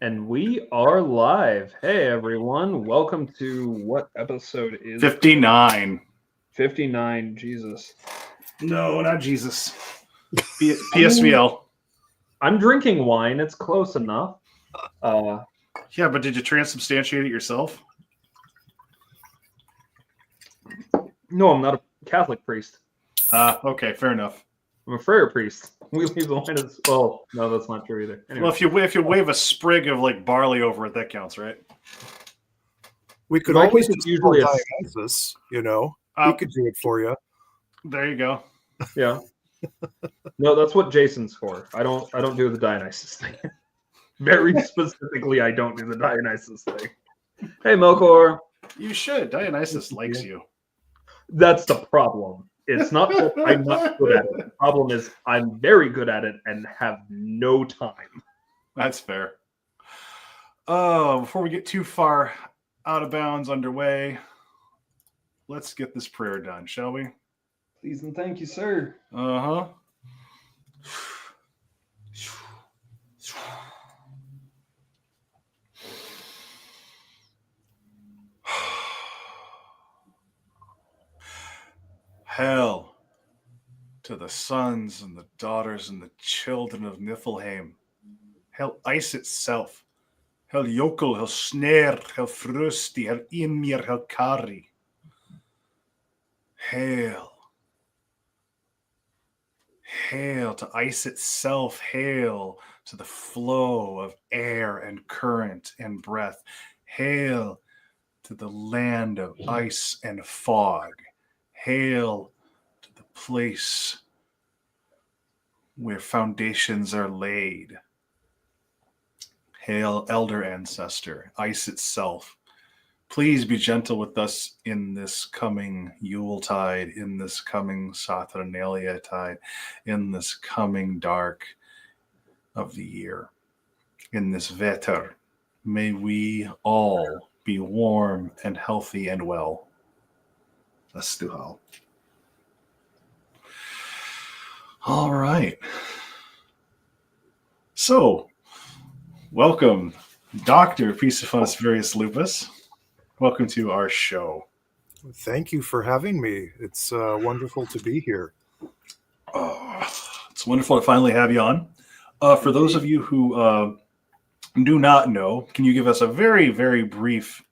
And we are live. Hey, everyone. Welcome to what episode is 59. 59. Jesus. No, not Jesus. PSVL. I'm drinking wine. It's close enough. Yeah, but did you transubstantiate it yourself? No, I'm not a Catholic priest. Okay, fair enough. I'm a friar priest. We leave the wine as well. No, that's not true either. Anyway. Well, if you wave a sprig of like barley over it, that counts, right? We could My always case is just usually a- Dionysus, you know. He could do it for you. There you go. Yeah. No, that's what Jason's for. I don't do the Dionysus thing. Very specifically, I don't do the Dionysus thing. Hey, Melkor. You should. Dionysus likes you. That's the problem. It's not that I'm not good at it. The problem is I'm very good at it and have no time. That's fair. Before we get too far out of bounds underway, let's get this prayer done, shall we? Please and thank you, sir. Uh-huh. Hail to the sons and the daughters and the children of Niflheim. Hail ice itself. Hail Jökull, hail Snare, hail Frusti, hail Ymir, hail Kari. Hail. Hail to ice itself. Hail to the flow of air and current and breath. Hail to the land of ice and fog. Hail to the place where foundations are laid. Hail, elder ancestor, ice itself. Please be gentle with us in this coming Yuletide, in this coming Saturnalia tide, in this coming dark of the year, in this veter. May we all be warm and healthy and well. Let's do how. All right. So, welcome, Dr. Sufenas Virius Lupus. Welcome to our show. Thank you for having me. It's wonderful to be here. It's wonderful to finally have you on. For those of you who do not know, can you give us a very, very brief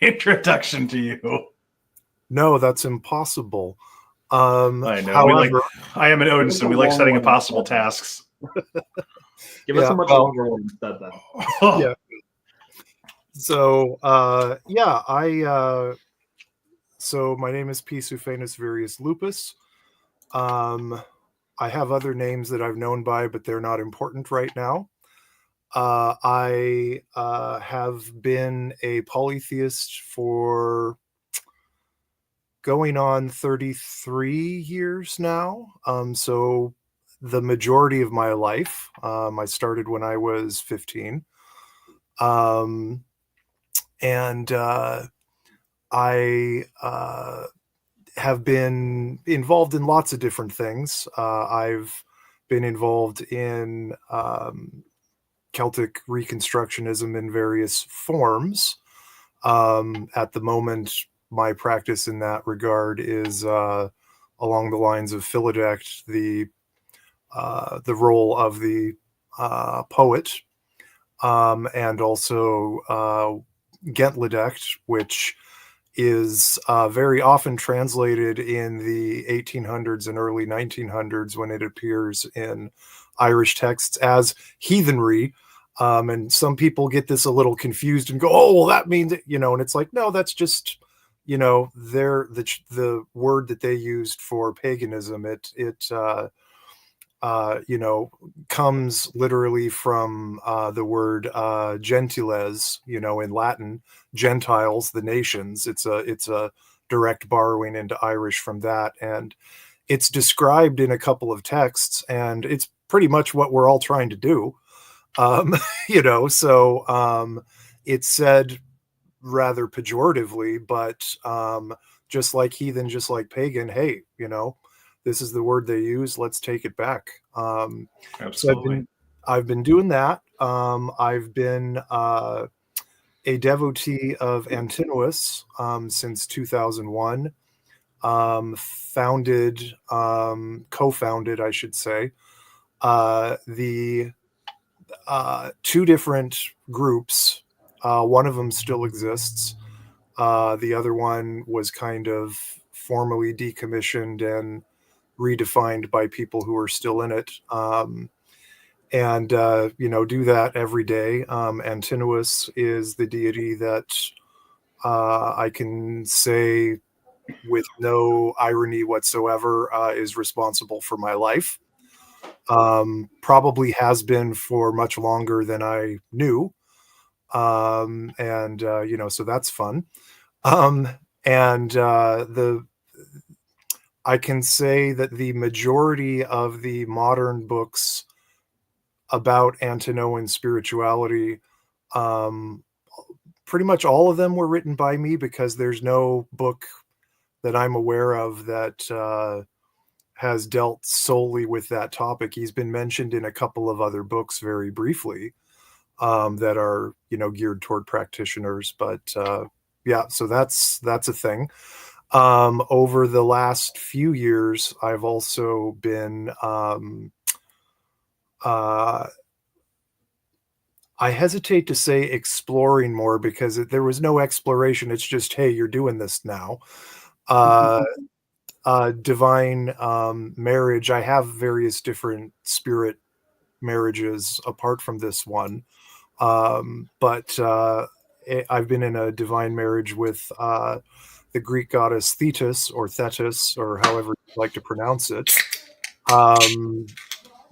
introduction to you? No, that's impossible. I know. However, I am an Odinson. We like setting impossible tasks. Give us a much longer one instead then. Yeah. So, so my name is P. Sufenas Virius Lupus. I have other names that I've known by, but they're not important right now. I have been a polytheist for going on 33 years now. So the majority of my life, I started when I was 15. And I have been involved in lots of different things. I've been involved in Celtic Reconstructionism in various forms. At the moment, my practice in that regard is along the lines of Philodect, the role of the poet, and also Gentledect, which is very often translated in the 1800s and early 1900s when it appears in Irish texts as heathenry. And some people get this a little confused and go, oh, well, that means, and it's like, no, that's just, the word that they used for paganism. It comes literally from the word gentiles, in Latin, Gentiles, the nations. It's a direct borrowing into Irish from that. And it's described in a couple of texts, and it's pretty much what we're all trying to do. It's said rather pejoratively, but just like heathen, just like pagan, hey, this is the word they use. Let's take it back. Absolutely. So I've been doing that. I've been a devotee of Antinous since 2001. Co-founded, I should say, the two different groups. One of them still exists. The other one was kind of formally decommissioned and redefined by people who are still in it. And do that every day. Antinous is the deity that I can say with no irony whatsoever is responsible for my life. Probably has been for much longer than I knew. So that's fun. I can say that the majority of the modern books about Antinoan spirituality, pretty much all of them were written by me, because there's no book that I'm aware of that has dealt solely with that topic. He's been mentioned in a couple of other books very briefly that are, geared toward practitioners. But so that's a thing. Over the last few years, I've also been I hesitate to say exploring more, because there was no exploration. It's just, hey, you're doing this now. Divine marriage. I have various different spirit marriages apart from this one. But I've been in a divine marriage with the Greek goddess Thetis, or Thetis, or however you like to pronounce it,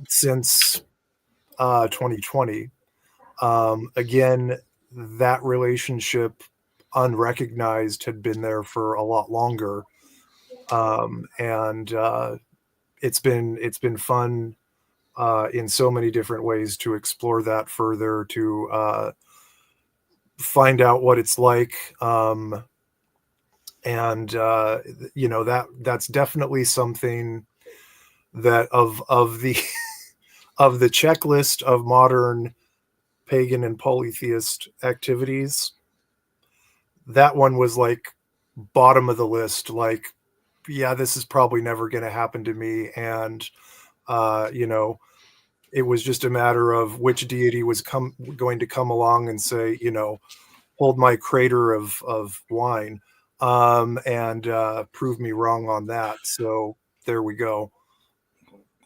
since 2020. Again, that relationship, unrecognized, had been there for a lot longer. It's been fun in so many different ways to explore that further, to find out what it's like. That's definitely something that of the of the checklist of modern pagan and polytheist activities, that one was like bottom of the list. Like, yeah, this is probably never going to happen to me. And it was just a matter of which deity was going to come along and say, hold my crater of wine, and prove me wrong on that. So there we go.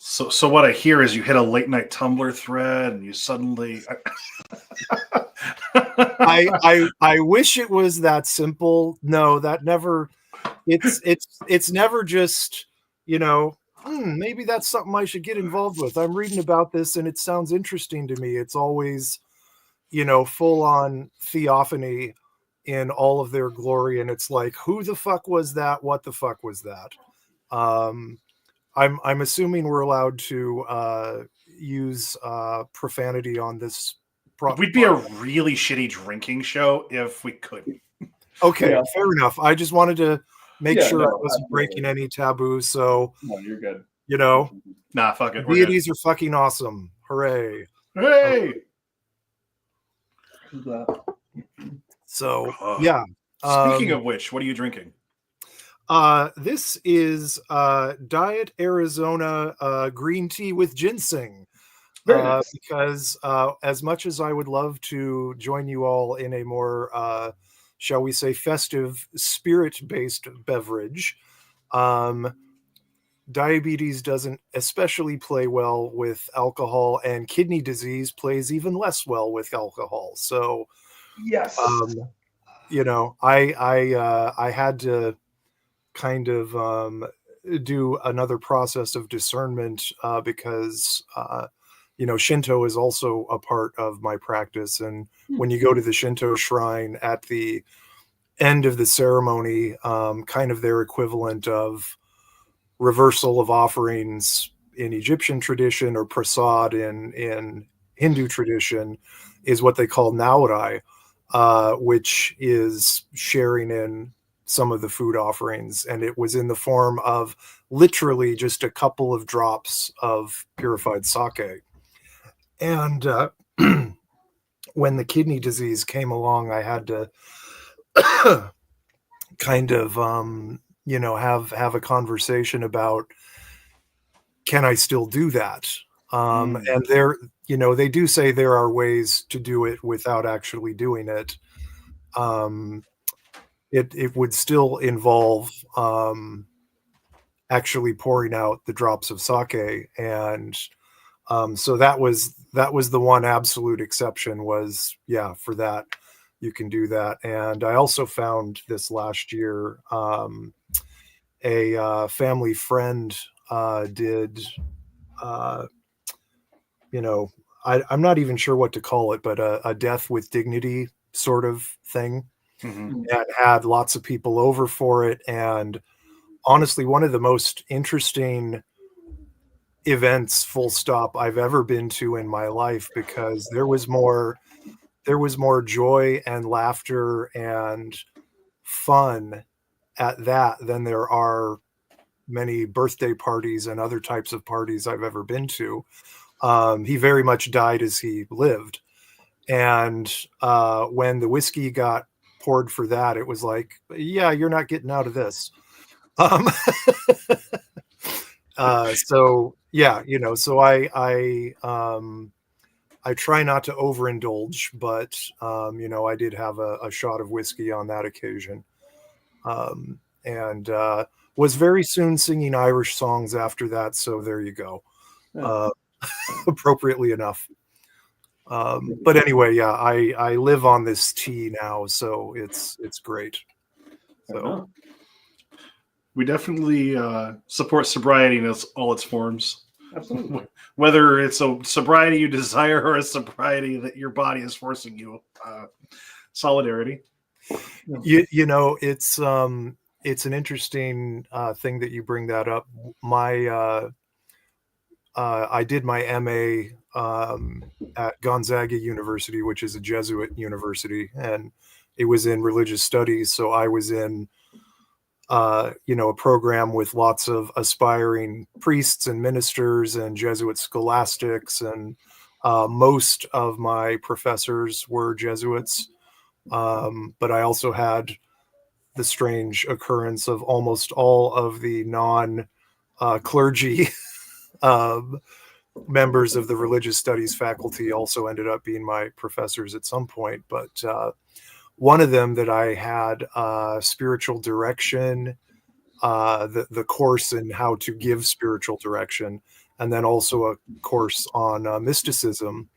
So what I hear is you hit a late night Tumblr thread and you suddenly. I wish it was that simple. No, that never. It's never just, maybe that's something I should get involved with. I'm reading about this and it sounds interesting to me. It's always, full on theophany in all of their glory, and it's like, who the fuck was that? What the fuck was that? I'm assuming we're allowed to use profanity on this. We'd be a really shitty drinking show if we couldn't. Okay, yeah. Fair enough. I just wanted to make sure I wasn't breaking any taboos. So no, you're good. Nah, fuck it. Deities are fucking awesome. Hooray! Hey. So yeah. Speaking of which, what are you drinking? This is Diet Arizona green tea with ginseng. Nice. Because as much as I would love to join you all in a more, shall we say, festive spirit-based beverage, diabetes doesn't especially play well with alcohol, and kidney disease plays even less well with alcohol. So, yes, I had to kind of do another process of discernment because Shinto is also a part of my practice. And when you go to the Shinto shrine at the end of the ceremony, kind of their equivalent of reversal of offerings in Egyptian tradition, or prasad in Hindu tradition, is what they call naurai, which is sharing in some of the food offerings. And it was in the form of literally just a couple of drops of purified sake. And when the kidney disease came along, I had to kind of, have a conversation about, can I still do that? And they do say there are ways to do it without actually doing it. It would still involve actually pouring out the drops of sake, and so that was the one absolute exception. Was, yeah, for that you can do that. And I also found this last year, a family friend did, I'm not even sure what to call it, but a death with dignity sort of thing. Mm-hmm. And had lots of people over for it. And honestly, one of the most interesting events, full stop, I've ever been to in my life, because there was more joy and laughter and fun at that than there are many birthday parties and other types of parties I've ever been to. He very much died as he lived. And when the whiskey got poured for that, it was like, yeah, you're not getting out of this. So yeah, so I try not to overindulge, but I did have a shot of whiskey on that occasion, and was very soon singing Irish songs after that. So there you go, appropriately enough. But anyway, yeah, I live on this tea now, so it's great. So we definitely support sobriety in all its forms. Absolutely. Whether it's a sobriety you desire or a sobriety that your body is forcing you. Solidarity. It's an interesting thing that you bring that up. I did my MA at Gonzaga University, which is a Jesuit university, and it was in religious studies. So I was in a program with lots of aspiring priests and ministers and Jesuit scholastics, and most of my professors were Jesuits. But I also had the strange occurrence of almost all of the non-clergy members of the religious studies faculty also ended up being my professors at some point. But one of them that I had, spiritual direction, the course in how to give spiritual direction, and then also a course on mysticism,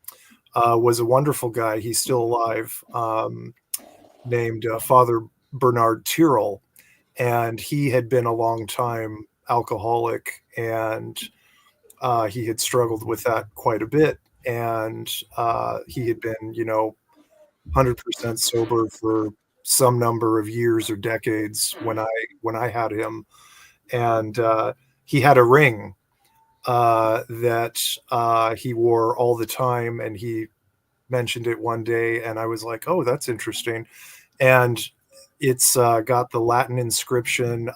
was a wonderful guy. He's still alive, named Father Bernard Tyrrell, and he had been a long time alcoholic, and he had struggled with that quite a bit, and he had been 100% sober for some number of years or decades when I had him. And he had a ring that he wore all the time, and he mentioned it one day, and I was like, oh, that's interesting. And it's got the Latin inscription,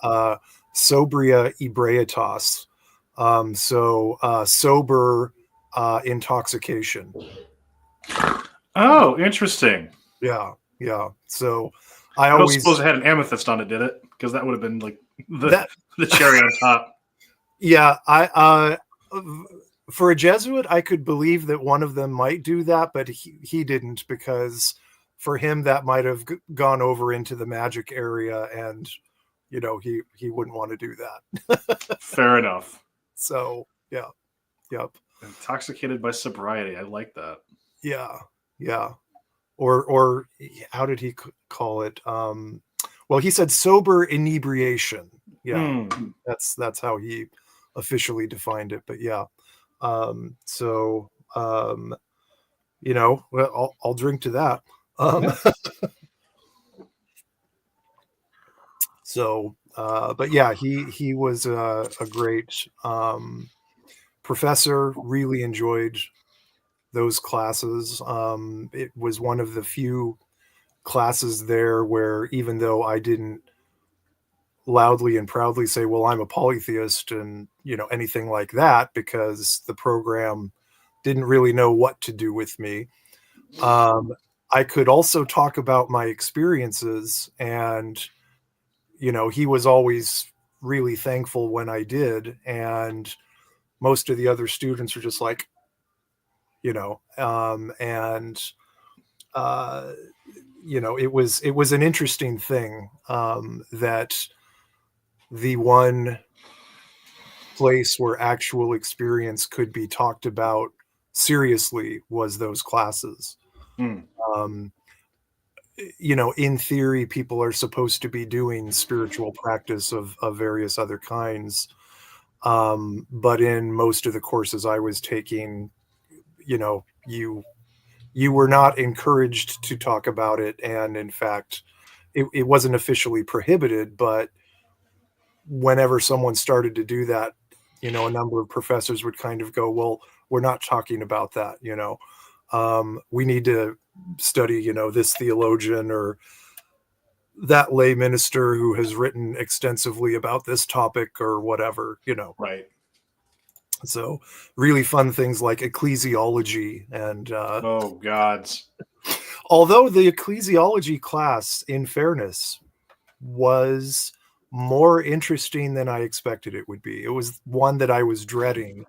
Sobria Ebrietas, so sober intoxication. Oh, interesting. Yeah. So I don't suppose it had an amethyst on it, did it? Because that would have been like the cherry on top. Yeah, I for a Jesuit, I could believe that one of them might do that, but he didn't, because for him that might have gone over into the magic area, and he wouldn't want to do that. Fair enough. So yeah, yep. Intoxicated by sobriety, I like that. Yeah. Or how did he call it? Well, he said sober inebriation. Yeah, that's how he officially defined it. But yeah, so well, I'll drink to that. So, but yeah, he was a great professor. Really enjoyed those classes. It was one of the few classes there where, even though I didn't loudly and proudly say, well, I'm a polytheist and anything like that, because the program didn't really know what to do with me, I could also talk about my experiences, and he was always really thankful when I did, and most of the other students are just like, and it was an interesting thing, that the one place where actual experience could be talked about seriously was those classes. Um, in theory, people are supposed to be doing spiritual practice of various other kinds. But in most of the courses I was taking, you were not encouraged to talk about it. And in fact, it wasn't officially prohibited, but whenever someone started to do that, a number of professors would kind of go, well, we're not talking about that. We need to study, this theologian or that lay minister who has written extensively about this topic or whatever, Right. So really fun things like ecclesiology and Oh gods. although the ecclesiology class, in fairness, was more interesting than I expected it would be. It was one that I was dreading,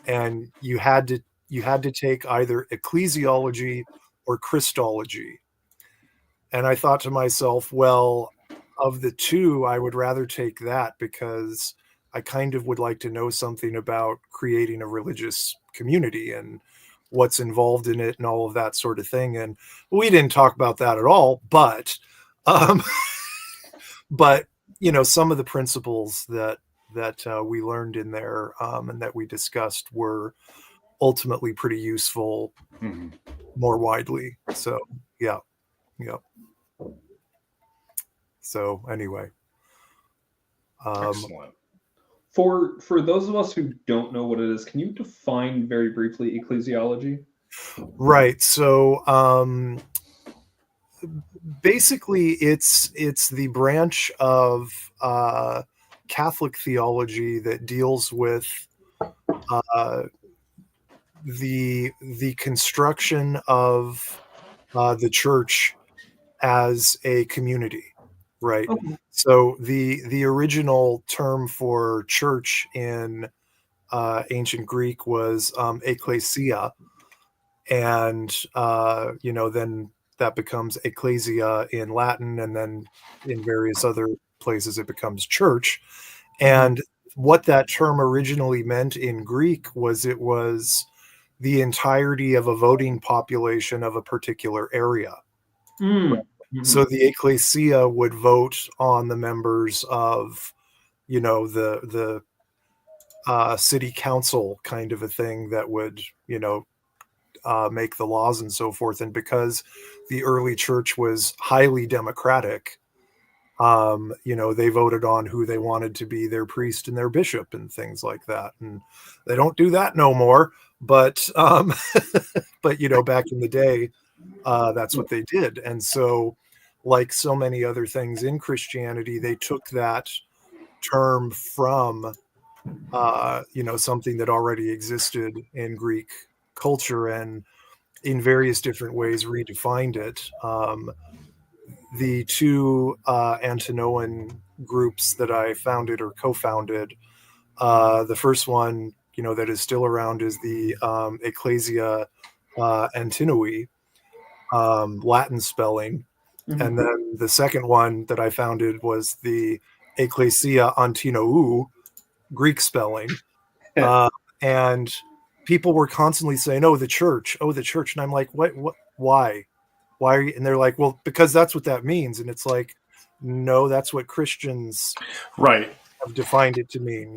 and you had to take either ecclesiology or Christology. And I thought to myself, well, of the two, I would rather take that because I kind of would like to know something about creating a religious community and what's involved in it and all of that sort of thing. And we didn't talk about that at all, but but some of the principles that we learned in there, and that we discussed were ultimately pretty useful more widely. So yeah. So anyway, Excellent. For those of us who don't know what it is, can you define very briefly ecclesiology? Right. So basically, it's the branch of Catholic theology that deals with the construction of the church as a community. Right. Okay. So the original term for church in ancient Greek was ecclesia, and then that becomes ecclesia in Latin, and then in various other places it becomes church. And what that term originally meant in Greek was it was the entirety of a voting population of a particular area. So the ecclesia would vote on the members of, the city council kind of a thing that would, make the laws and so forth. And because the early church was highly democratic, they voted on who they wanted to be their priest and their bishop and things like that. And they don't do that no more. But but back in the day, that's what they did. And so, like so many other things in Christianity, they took that term from something that already existed in Greek culture and in various different ways redefined it. The two Antinoan groups that I founded or co-founded, the first one, that is still around is the Ecclesia Antinoi, Latin spelling. And then the second one that I founded was the Ecclesia Antinou, Greek spelling. And people were constantly saying, oh, the church. And I'm like, what, why are you? And they're like, well, because that's what that means. And it's like, no, that's what Christians right have defined it to mean.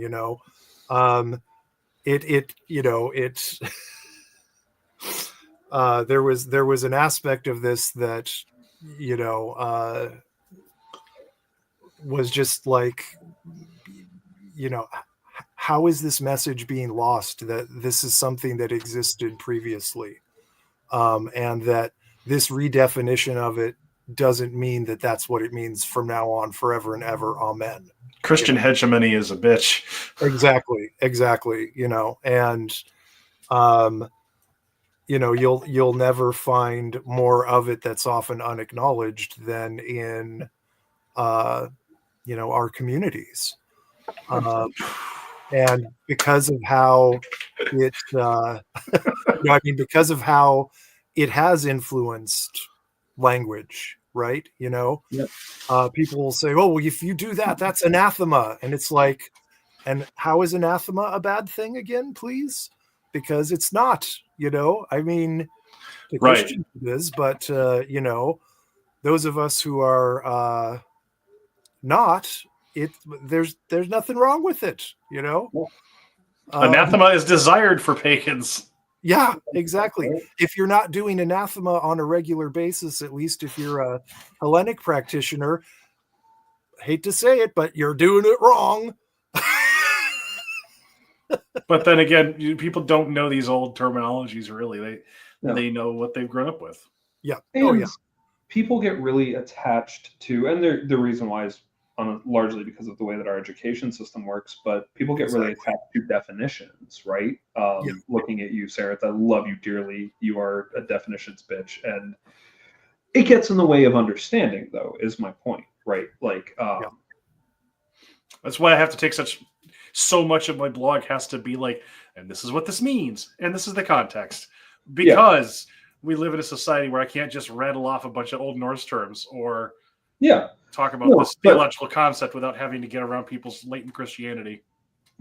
There was an aspect of this that was just like, how is this message being lost, that this is something that existed previously, and that this redefinition of it doesn't mean that that's what it means from now on, forever and ever. Amen. Christian hegemony is a bitch. Exactly. And you'll never find more of it that's often unacknowledged than in our communities. And because of how it because of how it has influenced language, right? Yep. People will say, oh, well, if you do that, that's anathema. And it's like, and how is anathema a bad thing again, please? Because it's not, I mean, to Right. Christians it is, but those of us who are not, there's nothing wrong with it, Anathema is desired for pagans. Yeah, exactly. If you're not doing anathema on a regular basis, at least if you're a Hellenic practitioner, I hate to say it, but you're doing it wrong. But then again, people don't know these old terminologies, really. They know what they've grown up with. Yeah. And people get really attached to, and the reason why is largely because of the way that our education system works, but people get really attached to definitions, right? Looking at you, Sarenth, I love you dearly. You are a definitions bitch. And it gets in the way of understanding, though, is my point, right? Like, that's why I have to take so much of my blog has to be like, and this is what this means, and this is the context. Because we live in a society where I can't just rattle off a bunch of Old Norse terms or talk about this theological concept without having to get around people's latent Christianity.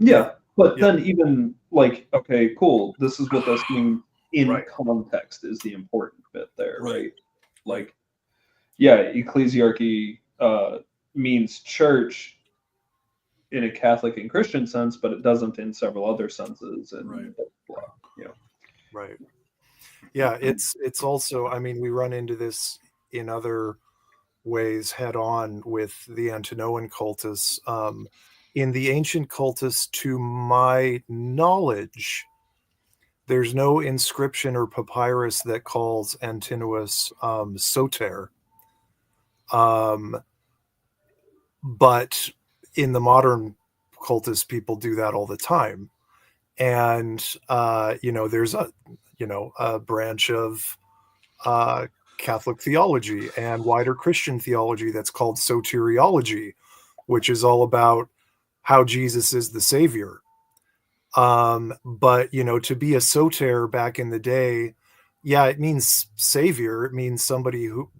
Yeah, but then even like, okay, cool, this is what this means in context is the important bit there, right? Like, ecclesiarchy means church in a Catholic and Christian sense, but it doesn't in several other senses. And Right. Yeah, it's also, I mean, we run into this in other ways head on with the Antinoan cultus. In the ancient cultus, to my knowledge, there's no inscription or papyrus that calls Antinous soter. But in the modern cultus, people do that all the time. And, there's a branch of Catholic theology and wider Christian theology that's called soteriology, which is all about how Jesus is the Savior. But, to be a soter back in the day, it means Savior. It means somebody who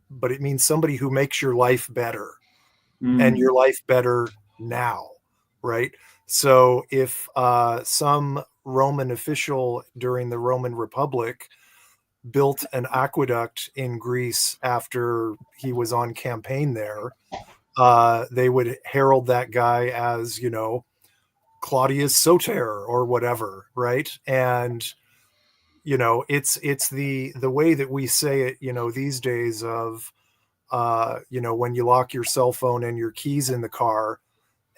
makes your life better and your life better now, right? So if some Roman official during the Roman Republic built an aqueduct in Greece after he was on campaign there, they would herald that guy as, Claudius Soter or whatever, right? And, it's the way that we say it, these days of, when you lock your cell phone and your keys in the car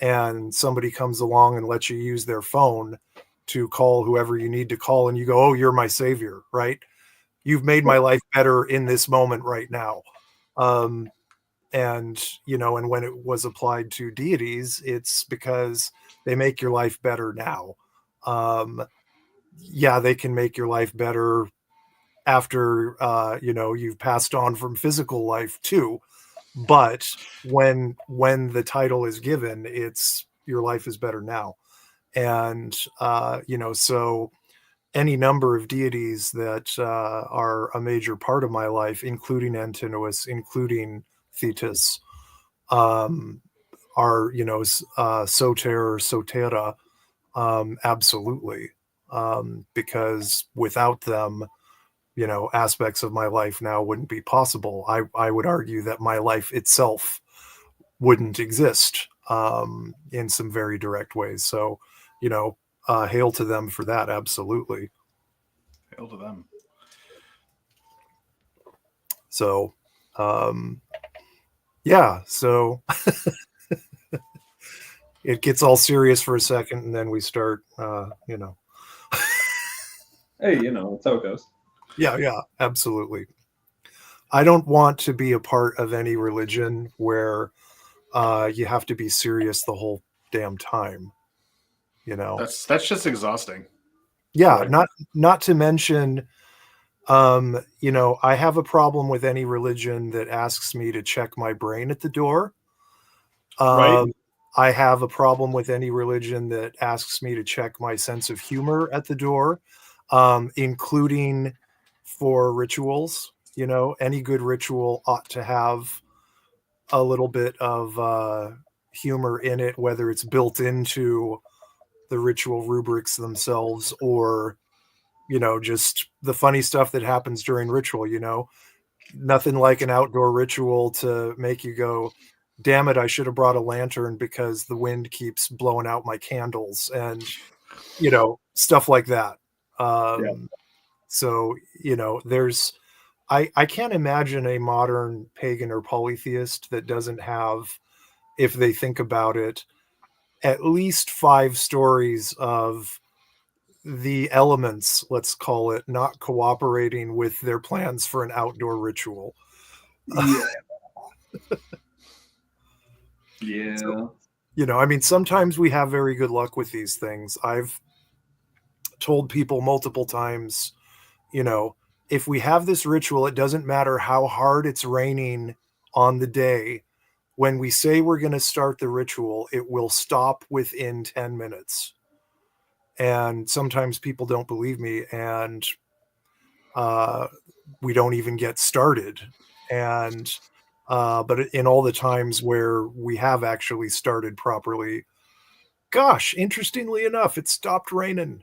and somebody comes along and lets you use their phone to call whoever you need to call, and you go, oh, you're my savior, right? You've made my life better in this moment right now. And when it was applied to deities, it's because they make your life better now. They can make your life better after, you've passed on from physical life too. But when the title is given, it's your life is better now. And, so any number of deities that are a major part of my life, including Antinous, including Thetis, are, soter, sotera, absolutely. Because without them, aspects of my life now wouldn't be possible. I would argue that my life itself wouldn't exist in some very direct ways. So, hail to them for that. Absolutely. Hail to them. So, so it gets all serious for a second and then we start, Hey, that's how it goes. Yeah, absolutely. I don't want to be a part of any religion where you have to be serious the whole damn time. That's just exhausting. Yeah, right. Not to mention I have a problem with any religion that asks me to check my brain at the door. Right. I have a problem with any religion that asks me to check my sense of humor at the door, including for rituals. Any good ritual ought to have a little bit of humor in it, whether it's built into the ritual rubrics themselves or, just the funny stuff that happens during ritual. Nothing like an outdoor ritual to make you go, damn it, I should have brought a lantern because the wind keeps blowing out my candles, and stuff like that. So there's I can't imagine a modern pagan or polytheist that doesn't have, if they think about it, at least 5 stories of the elements, let's call it, not cooperating with their plans for an outdoor ritual. Yeah. Yeah. So, sometimes we have very good luck with these things. I've told people multiple times, if we have this ritual, it doesn't matter how hard it's raining on the day. When we say we're going to start the ritual, it will stop within 10 minutes. And sometimes people don't believe me, and we don't even get started. And but in all the times where we have actually started properly, gosh, interestingly enough, it stopped raining.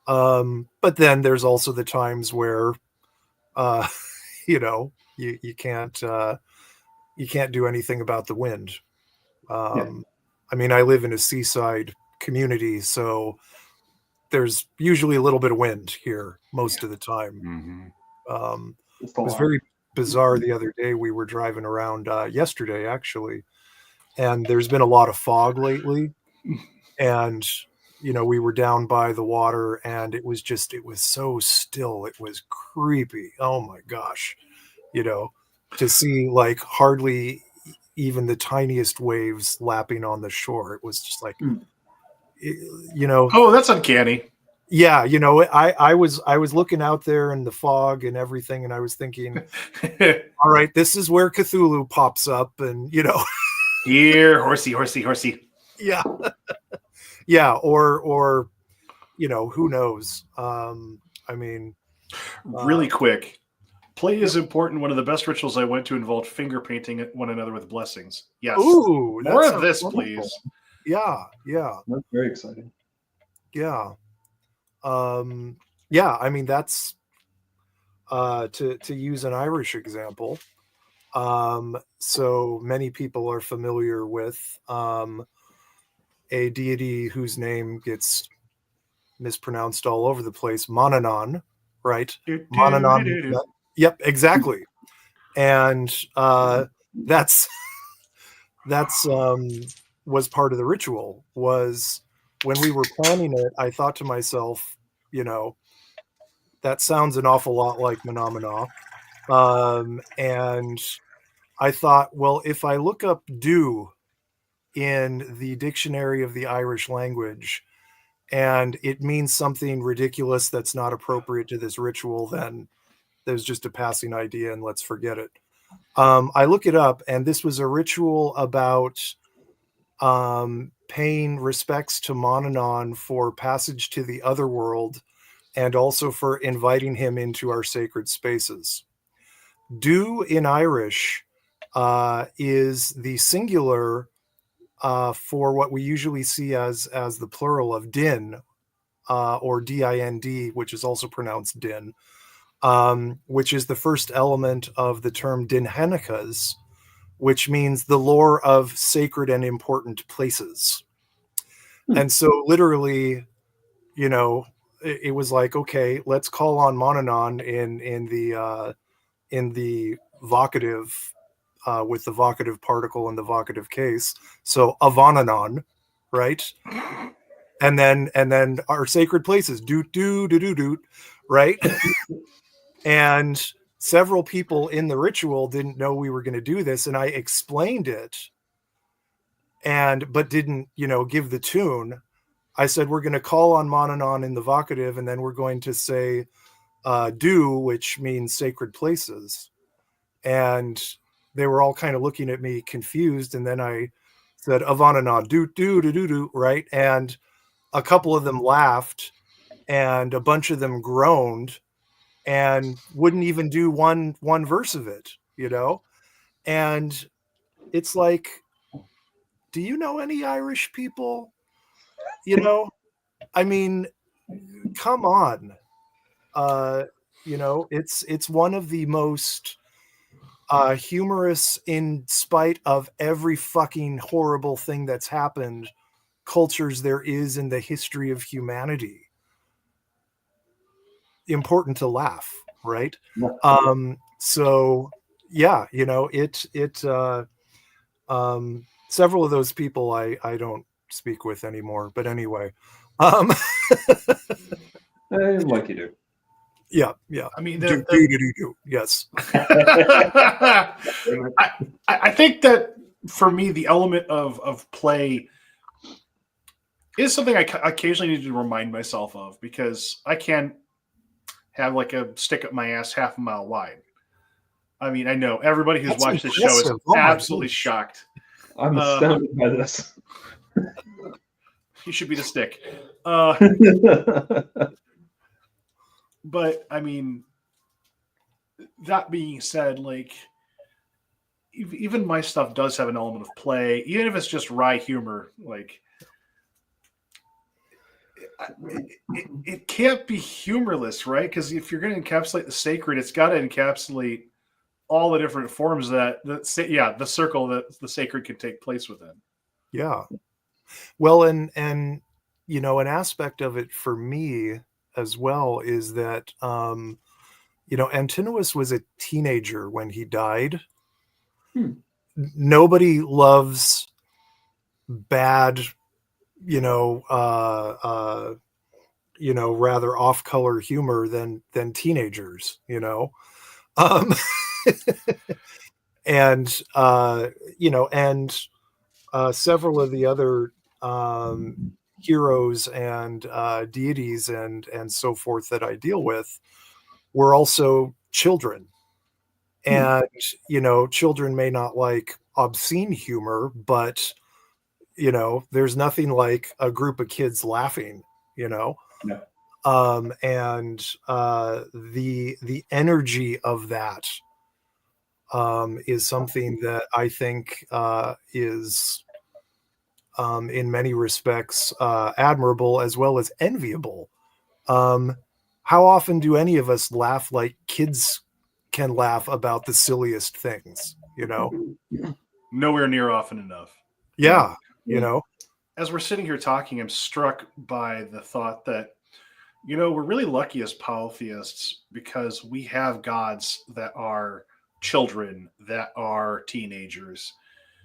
But then there's also the times where you can't do anything about the wind. I live in a seaside community, so there's usually a little bit of wind here most of the time. It was very bizarre the other day. We were driving around yesterday, actually, and there's been a lot of fog lately. And, we were down by the water, and it was so still. It was creepy. Oh my gosh. To see like hardly even the tiniest waves lapping on the shore. It was just like, Oh, that's uncanny. Yeah, I was looking out there in the fog and everything, and I was thinking, all right, this is where Cthulhu pops up, and here, horsey. Yeah. Yeah, or who knows? Really quick. Play is important. One of the best rituals I went to involved finger painting one another with blessings. Yes. Ooh, more of this, wonderful. Please. Yeah. That's very exciting. Yeah. That's to use an Irish example. So many people are familiar with a deity whose name gets mispronounced all over the place, Manannán, right? Manannán. Yep, exactly. And that's was part of the ritual. Was when we were planning it, I thought to myself, that sounds an awful lot like Menomina. And I thought, well, if I look up "do" in the dictionary of the Irish language, and it means something ridiculous that's not appropriate to this ritual, then there's just a passing idea and let's forget it. I look it up, and this was a ritual about paying respects to Manannán for passage to the other world, and also for inviting him into our sacred spaces. Do in Irish is the singular for what we usually see as the plural of din, or D-I-N-D, which is also pronounced din, which is the first element of the term dinhenicas, which means the lore of sacred and important places. And so literally, it was like, okay, let's call on Manannán in the vocative, with the vocative particle in the vocative case. So Avananon, right? And then our sacred places, doot, right? And several people in the ritual didn't know we were going to do this, and I explained it, but didn't, give the tune. I said, we're going to call on Manannán in the vocative, and then we're going to say du, which means sacred places. And they were all kind of looking at me confused. And then I said, Avanana, do, right? And a couple of them laughed and a bunch of them groaned and wouldn't even do one verse of it, you know? And it's like, do you know any Irish people? You know, I mean, come on. You know, it's one of the most humorous, in spite of every fucking horrible thing that's happened, cultures there is in the history of humanity. Important to laugh, right? So yeah, you know, several of those people I don't speak with anymore, but anyway. Like you do. Yeah. I mean, yes. I think that for me, the element of play is something I occasionally need to remind myself of, because I can't have like a stick up my ass half a mile wide. I mean, I know everybody who's watched this show is absolutely shocked. I'm astounded by this. You should be the stick. But I mean, that being said, like, even my stuff does have an element of play, even if it's just wry humor. Like, it can't be humorless, right? Because if you're going to encapsulate the sacred, it's got to encapsulate all the different forms that the circle that the sacred can take place within. Yeah. Well, and you know, an aspect of it for me as well is that you know, Antinous was a teenager when he died. Nobody loves bad, you know, rather off-color humor than teenagers, you know. And you know, and several of the other heroes and deities and so forth that I deal with were also children. And you know, children may not like obscene humor, but you know, there's nothing like a group of kids laughing, you know. Yeah. And the energy of that is something that I think is in many respects admirable as well as enviable. How often do any of us laugh like kids can laugh about the silliest things, you know? Nowhere near often enough. Yeah, you know. As we're sitting here talking, I'm struck by the thought that, you know, we're really lucky as polytheists because we have gods that are children, that are teenagers.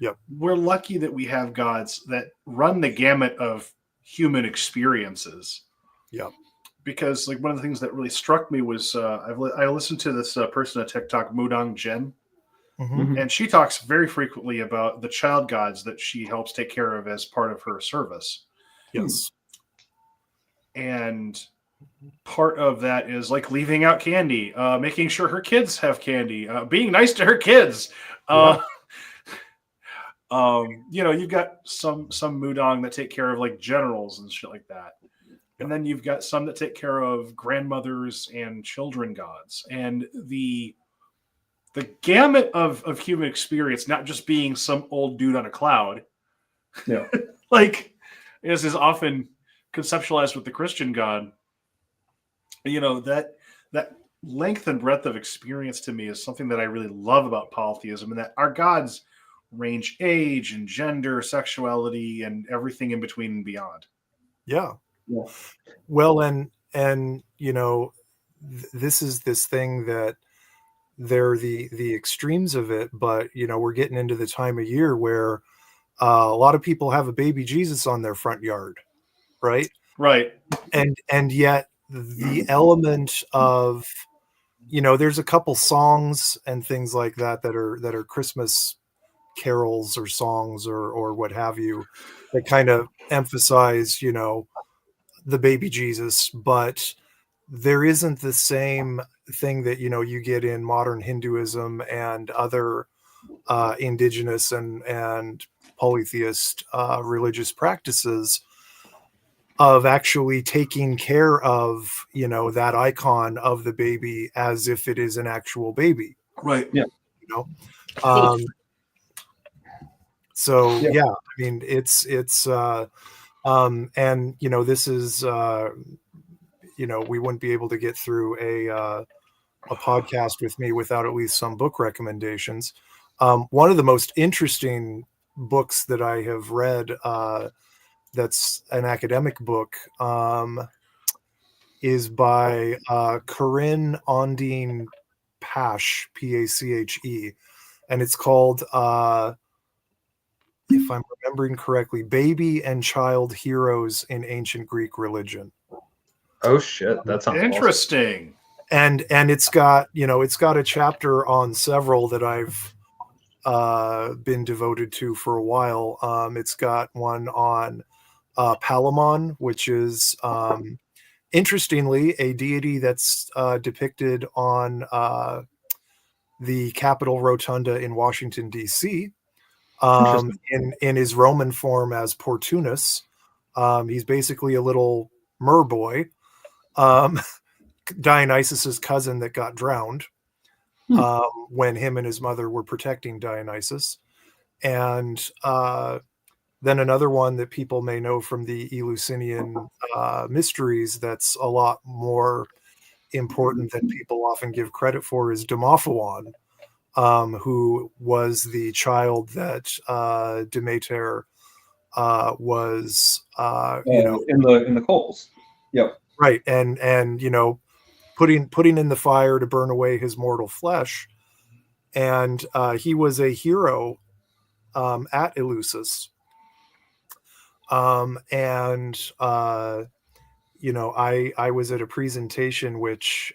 Yep. We're lucky that we have gods that run the gamut of human experiences. Yep. Because like one of the things that really struck me was I listened to this person on TikTok, Mudang Jen, and she talks very frequently about the child gods that she helps take care of as part of her service. Yes. And part of that is like leaving out candy, making sure her kids have candy, being nice to her kids. You know, you've got some Mudang that take care of like generals and shit like that. And then you've got some that take care of grandmothers and children gods. And the gamut of human experience, not just being some old dude on a cloud. Yeah. Like, this is often conceptualized with the Christian God. You know, that length and breadth of experience to me is something that I really love about polytheism, and that our gods range age and gender, sexuality, and everything in between and beyond. Yeah. Well, and you know, this is this thing that they're the extremes of it, but you know, we're getting into the time of year where a lot of people have a baby Jesus on their front yard, right? Right. And yet the element of, you know, there's a couple songs and things like that that are Christmas carols or songs or what have you that kind of emphasize, you know, the baby Jesus, but there isn't the same thing that, you get in modern Hinduism and other indigenous and polytheist religious practices of actually taking care of, that icon of the baby as if it is an actual baby. Right. Yeah. So Yeah. I mean, it's and this is we wouldn't be able to get through a podcast with me without at least some book recommendations. One of the most interesting books that I have read, that's an academic book, is by Corinne Ondine Pache, Pache, and it's called, if I'm remembering correctly, Baby and Child Heroes in Ancient Greek Religion. Oh shit, that sounds interesting. Awesome. And it's got a chapter on several that I've been devoted to for a while. It's got one on Palamon, which is interestingly a deity that's depicted on the Capitol Rotunda in Washington, D.C., in his Roman form as Portunus. He's basically a little mer boy, Dionysus's cousin that got drowned when him and his mother were protecting Dionysus. And then another one that people may know from the Eleusinian mysteries that's a lot more important than people often give credit for is Demophoon, who was the child that Demeter was in the coals. Yep. Right. And putting in the fire to burn away his mortal flesh. And he was a hero at Eleusis. I was at a presentation which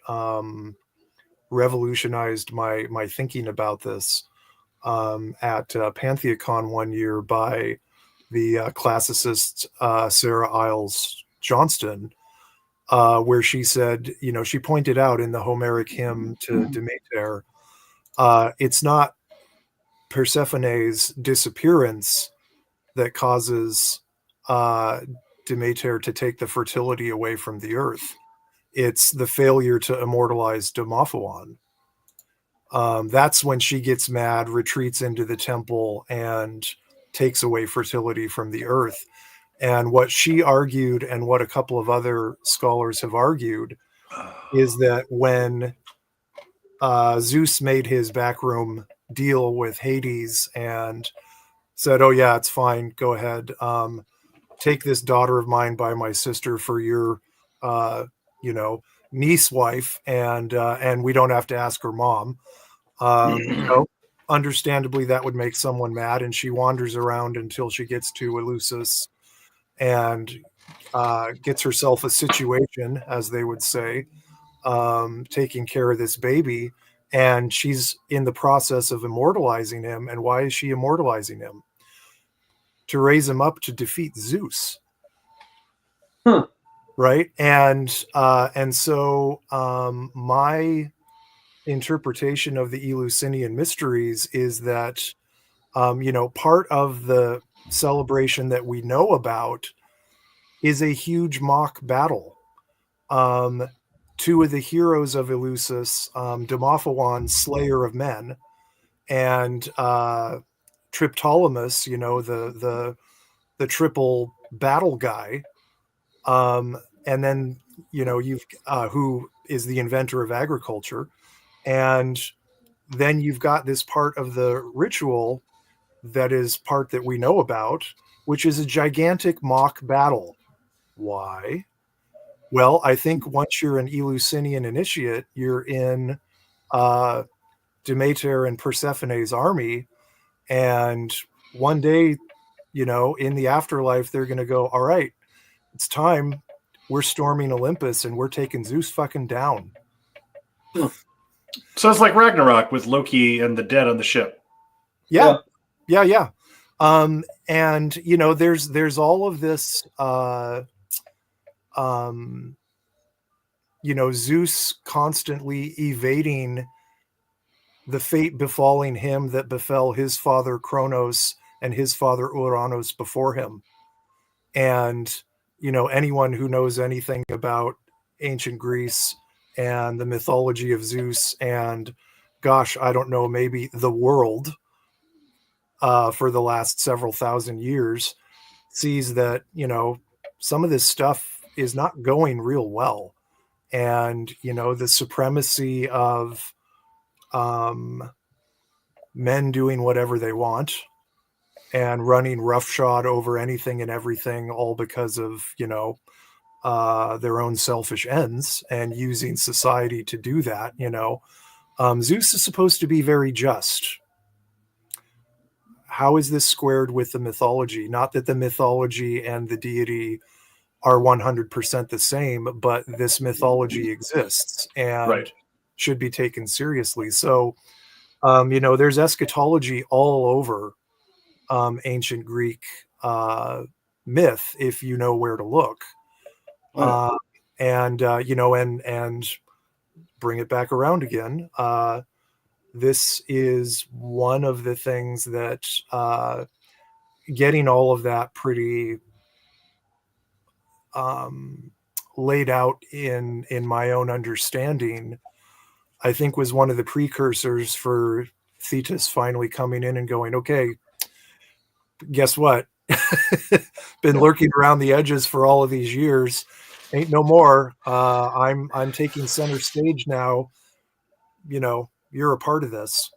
revolutionized my thinking about this at Pantheacon one year by the classicist Sarah Iles Johnston, where she said, she pointed out in the Homeric hymn to Demeter, it's not Persephone's disappearance that causes Demeter to take the fertility away from the earth. It's the failure to immortalize Demophoon. That's when she gets mad, retreats into the temple, and takes away fertility from the earth. And what she argued, and what a couple of other scholars have argued, is that when Zeus made his backroom deal with Hades and said, "Oh yeah, it's fine, go ahead, take this daughter of mine by my sister for your niece wife, and we don't have to ask her mom." Understandably, that would make someone mad, and she wanders around until she gets to Eleusis and gets herself a situation, as they would say, taking care of this baby, and she's in the process of immortalizing him. And why is she immortalizing him? To raise him up to defeat Zeus. Right. And so my interpretation of the Eleusinian mysteries is that part of the celebration that we know about is a huge mock battle. Two of the heroes of Eleusis, Demophoon, slayer of men, and Triptolemus, the triple battle guy, and then you've who is the inventor of agriculture, and then you've got this part of the ritual that is part that we know about, which is a gigantic mock battle. Why? Well, I think once you're an Eleusinian initiate, you're in Demeter and Persephone's army, and one day, in the afterlife, they're going to go, "All right, it's time. We're storming Olympus and we're taking Zeus fucking down." So it's like Ragnarok with Loki and the dead on the ship. Yeah. And there's all of this Zeus constantly evading the fate befalling him that befell his father Kronos and his father Uranus before him. And, anyone who knows anything about ancient Greece and the mythology of Zeus and, gosh, I don't know, maybe the world for the last several thousand years, sees that, some of this stuff is not going real well. And, the supremacy of men doing whatever they want and running roughshod over anything and everything, all because of, their own selfish ends and using society to do that. Zeus is supposed to be very just. How is this squared with the mythology? Not that the mythology and the deity are 100% the same, but this mythology exists and should be taken seriously. So, there's eschatology all over ancient Greek myth, if you know where to look. And bring it back around again. This is one of the things that getting all of that pretty laid out in my own understanding, I think was one of the precursors for Thetis finally coming in and going, okay, guess what? Been lurking around the edges for all of these years. Ain't no more. I'm taking center stage now. You're a part of this.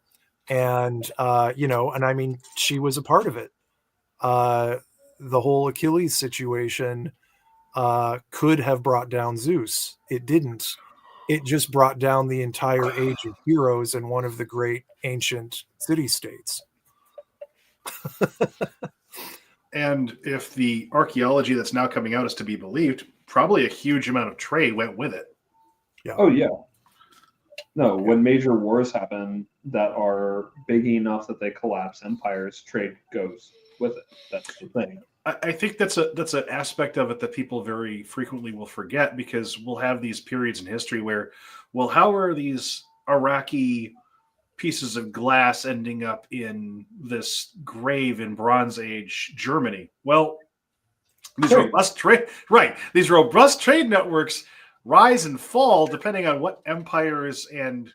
And, and I mean, she was a part of it. The whole Achilles situation could have brought down Zeus. It didn't. It just brought down the entire age of heroes and one of the great ancient city-states. And if the archaeology that's now coming out is to be believed, probably a huge amount of trade went with it. Yeah. Oh, yeah. No, when major wars happen that are big enough that they collapse empires, trade goes with it. That's the thing. I think that's an aspect of it that people very frequently will forget, because we'll have these periods in history where, well, how are these Iraqi pieces of glass ending up in this grave in Bronze Age Germany? Well, these robust trade networks rise and fall depending on what empires and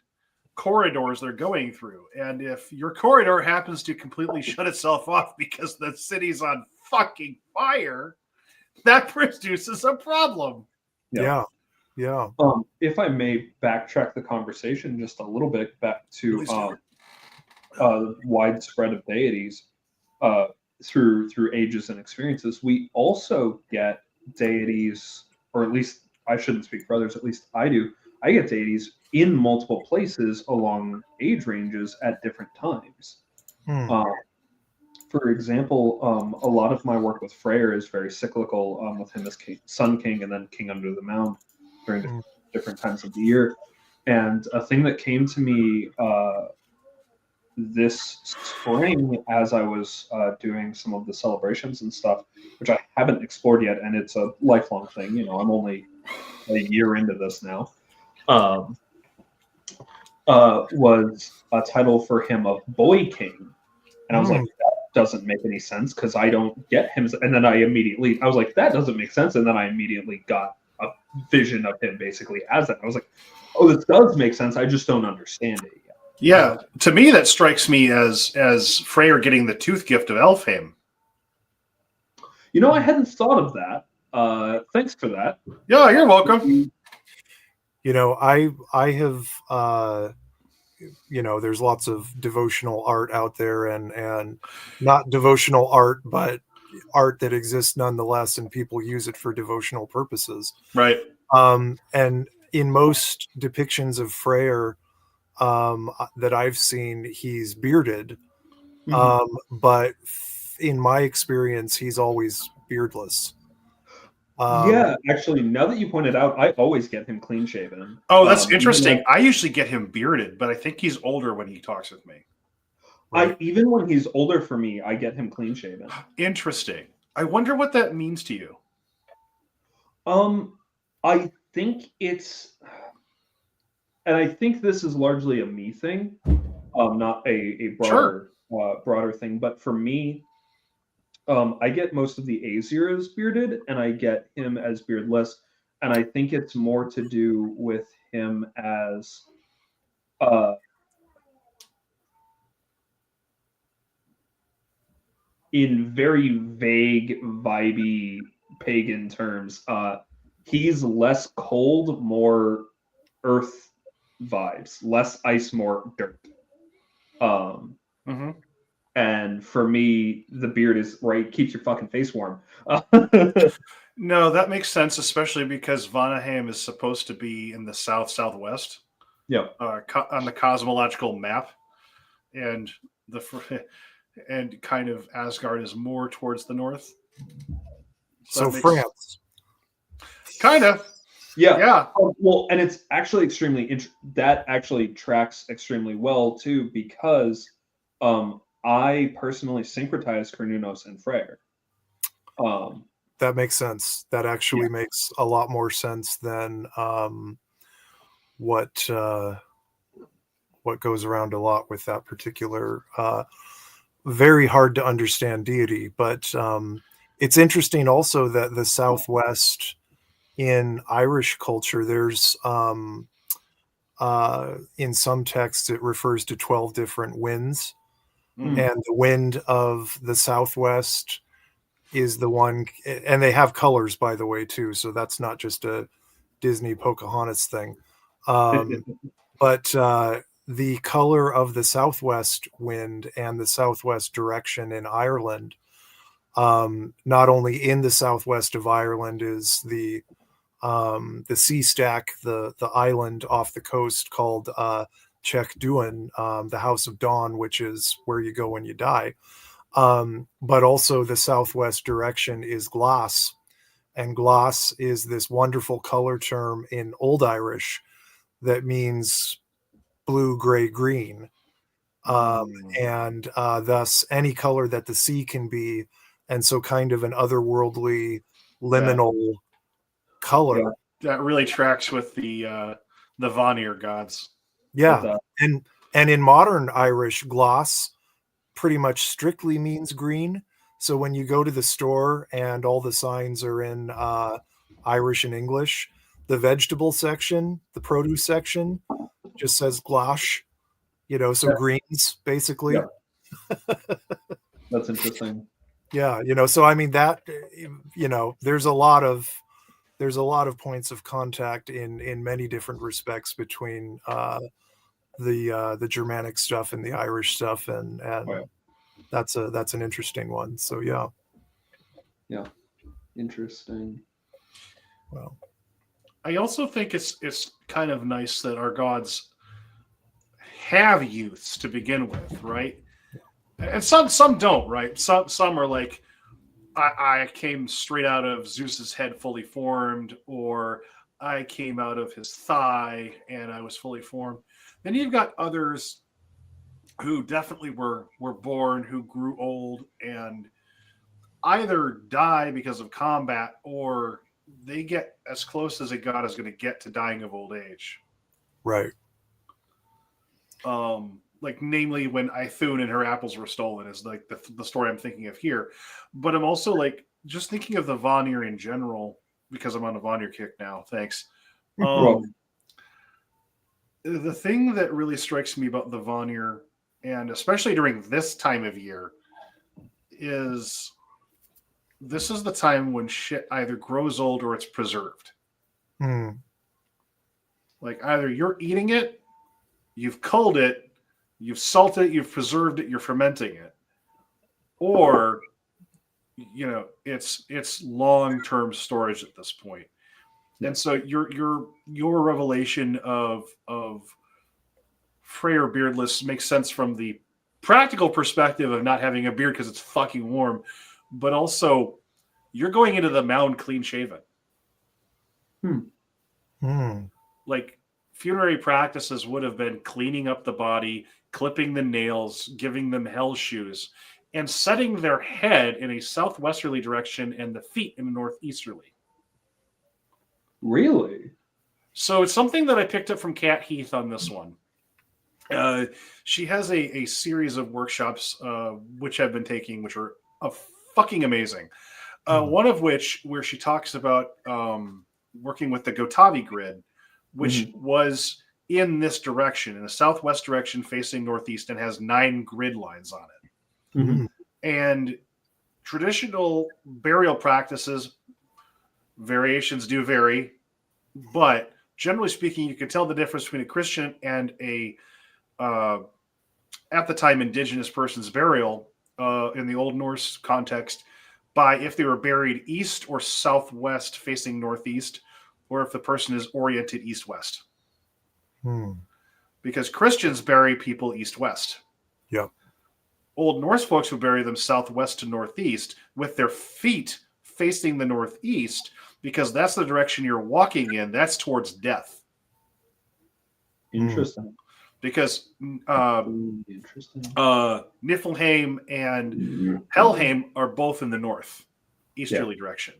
corridors they're going through. And if your corridor happens to completely shut itself off because the city's on fucking fire, that produces a problem. Yeah. If I may backtrack the conversation just a little bit back to widespread of deities through ages and experiences, we also get deities, or at least I shouldn't speak for others, at least I do. I get deities in multiple places along age ranges at different times. For example, a lot of my work with Freyr is very cyclical, with him as Sun King and then King Under the Mound during different times of the year. And a thing that came to me this spring as I was doing some of the celebrations and stuff, which I haven't explored yet, and it's a lifelong thing. I'm only a year into this now, was a title for him of Boy King. And I was like, that doesn't make any sense because I don't get him. And then I was like, that doesn't make sense. And then I immediately got a vision of him basically as that. I was like, oh, this does make sense. I just don't understand it yet. Yeah, to me that strikes me as Freyr getting the tooth gift of Elfheim. I hadn't thought of that. Thanks for that. Yeah, you're welcome. I have there's lots of devotional art out there, and not devotional art, but art that exists nonetheless, and people use it for devotional purposes. Right. And in most depictions of Freyr that I've seen, he's bearded. But in my experience, he's always beardless. Yeah, actually, now that you pointed out, I always get him clean shaven. Oh, that's interesting. I usually get him bearded, but I think he's older when he talks with me. Right. Even when he's older for me, I get him clean shaven. Interesting. I wonder what that means to you. I think it's, and I think this is largely a me thing, not a broader broader thing. But for me, I get most of the Aesir as bearded, and I get him as beardless, and I think it's more to do with him as uh, in very vague, vibey pagan terms. He's less cold, more earth vibes, less ice, more dirt. Mm-hmm. And for me, the beard is right, keeps your fucking face warm. No, that makes sense, especially because Vanaheim is supposed to be in the southwest. Yeah. On the cosmological map, and and kind of Asgard is more towards the north. So France. Kind of. Yeah. Well, and it's actually extremely that actually tracks extremely well too, because I personally syncretize Cernunnos and Freyr. That makes sense. That actually makes a lot more sense than what goes around a lot with that particular very hard to understand deity. But it's interesting also that the Southwest in Irish culture, there's in some texts it refers to 12 different winds, and the wind of the Southwest is the one, and they have colors, by the way, too, so that's not just a Disney Pocahontas thing. But the color of the southwest wind and the southwest direction in Ireland, not only in the southwest of Ireland is the sea stack, the island off the coast called Check Duin, the House of Dawn, which is where you go when you die. But also the southwest direction is Glas, and Glas is this wonderful color term in Old Irish that means blue, gray, green, and thus any color that the sea can be, and so kind of an otherworldly liminal color. Yeah, that really tracks with the Vanir gods. Yeah, and in modern Irish, Glas pretty much strictly means green. So when you go to the store and all the signs are in Irish and English, the vegetable section, the produce section, just says Glash, so greens basically. Yeah. That's interesting. Yeah, so I mean that, there's a lot of points of contact in many different respects between the Germanic stuff and the Irish stuff, and that's an interesting one. So yeah, interesting. Well, I also think it's kind of nice that our gods have youths to begin with, right? And some don't, right? Some are like, I came straight out of Zeus's head fully formed, or I came out of his thigh and I was fully formed. Then you've got others who definitely were born, who grew old and either die because of combat, or they get as close as a god is going to get to dying of old age. Right. Like namely when Ithune and her apples were stolen is like the story I'm thinking of here. But I'm also like just thinking of the Vanir in general, because I'm on a Vanir kick now. Thanks. The thing that really strikes me about the Vanir, and especially during this time of year, is this is the time when shit either grows old or it's preserved. Like either you're eating it, you've culled it, you've salted it, you've preserved it, you're fermenting it, or it's long-term storage at this point. And so your revelation of Freyr beardless makes sense from the practical perspective of not having a beard because it's fucking warm, but also you're going into the mound clean shaven. Like funerary practices would have been cleaning up the body, clipping the nails, giving them hell shoes, and setting their head in a southwesterly direction and the feet in a northeasterly. Really? So it's something that I picked up from Kat Heath on this one. She has a series of workshops which I've been taking, which are fucking amazing. One of which where she talks about working with the Gotavi grid, which was in this direction, in a southwest direction facing northeast, and has 9 grid lines on it. And traditional burial practices, variations do vary, but generally speaking, you can tell the difference between a Christian and a at the time indigenous person's burial in the Old Norse context by if they were buried east or southwest facing northeast, or if the person is oriented east-west. Because Christians bury people east-west. Yep. Old Norse folks would bury them southwest to northeast with their feet facing the northeast, because that's the direction you're walking in. That's towards death. Interesting. Because Interesting. Niflheim and Helheim are both in the north, easterly direction.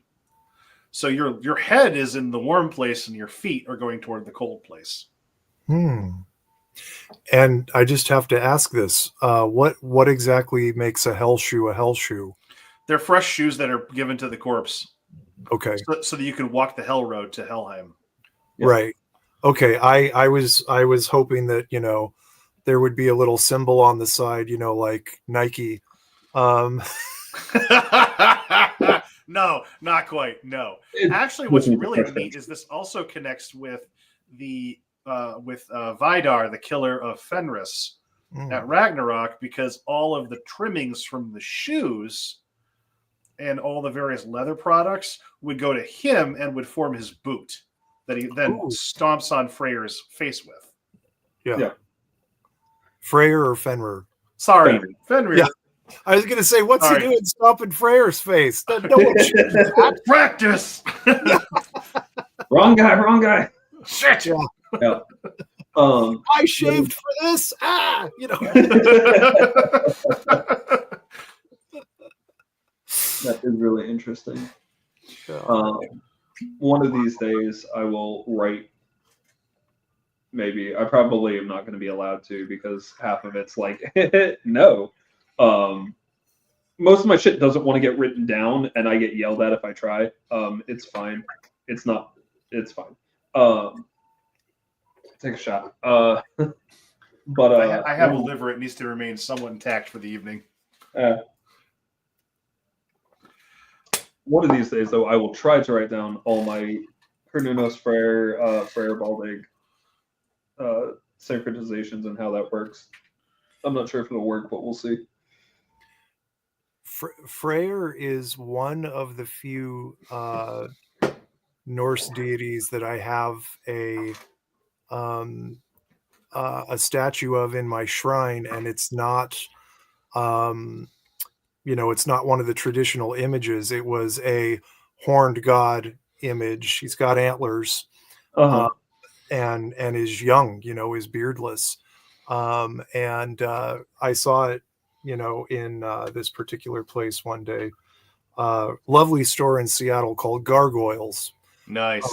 So your head is in the warm place and your feet are going toward the cold place. And I just have to ask this: what exactly makes a hell shoe a hell shoe? They're fresh shoes that are given to the corpse. Okay. So that you can walk the hell road to Helheim. Yeah. Right. Okay. I was hoping that, there would be a little symbol on the side, like Nike. No, not quite. No. Actually, what's really neat is this also connects with the Vidar, the killer of Fenris at Ragnarok, because all of the trimmings from the shoes and all the various leather products would go to him and would form his boot that he then stomps on Freyr's face with. Yeah. Freyr or Fenrir? Sorry, Fenrir. Yeah. I was going to say, what's he doing stomping Freyr's face? No one should do that. Practice! Wrong guy. Shit! Yeah. I shaved for this. That is really interesting. One of these days I will write. Maybe I probably am not going to be allowed to, because half of it's like no. Most of my shit doesn't want to get written down, and I get yelled at if I try. It's fine. It's fine. Take a shot. But I have a liver. It needs to remain somewhat intact for the evening. One of these days, though, I will try to write down all my Hernunos Freyr Baldig synchronizations and how that works. I'm not sure if it'll work, but we'll see. Freyr is one of the few Norse deities that I have a statue of in my shrine, and it's not it's not one of the traditional images. It was a horned god image. He's got antlers, and is young, is beardless. And I saw it, in this particular place one day. Lovely store in Seattle called Gargoyles. Nice.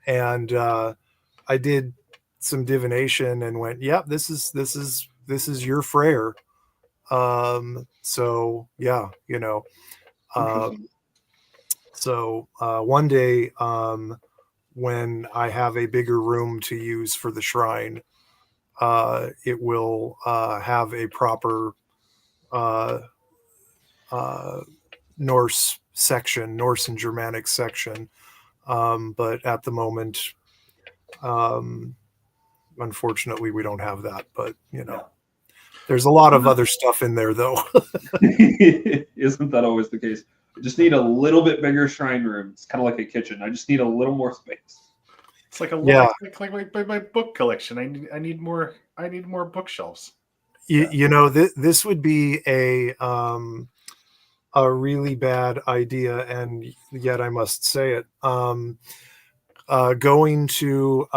And I did some divination and went, yep, this is your Freyr. So yeah, so one day, when I have a bigger room to use for the shrine, it will have a proper Norse section, Norse and Germanic section. But at the moment, unfortunately, we don't have that. But there's a lot of other stuff in there, though. Isn't that always the case? I just need a little bit bigger shrine room. It's kind of like a kitchen. I just need a little more space. It's like like my book collection. I need more bookshelves. This would be a really bad idea, and yet I must say it. Going to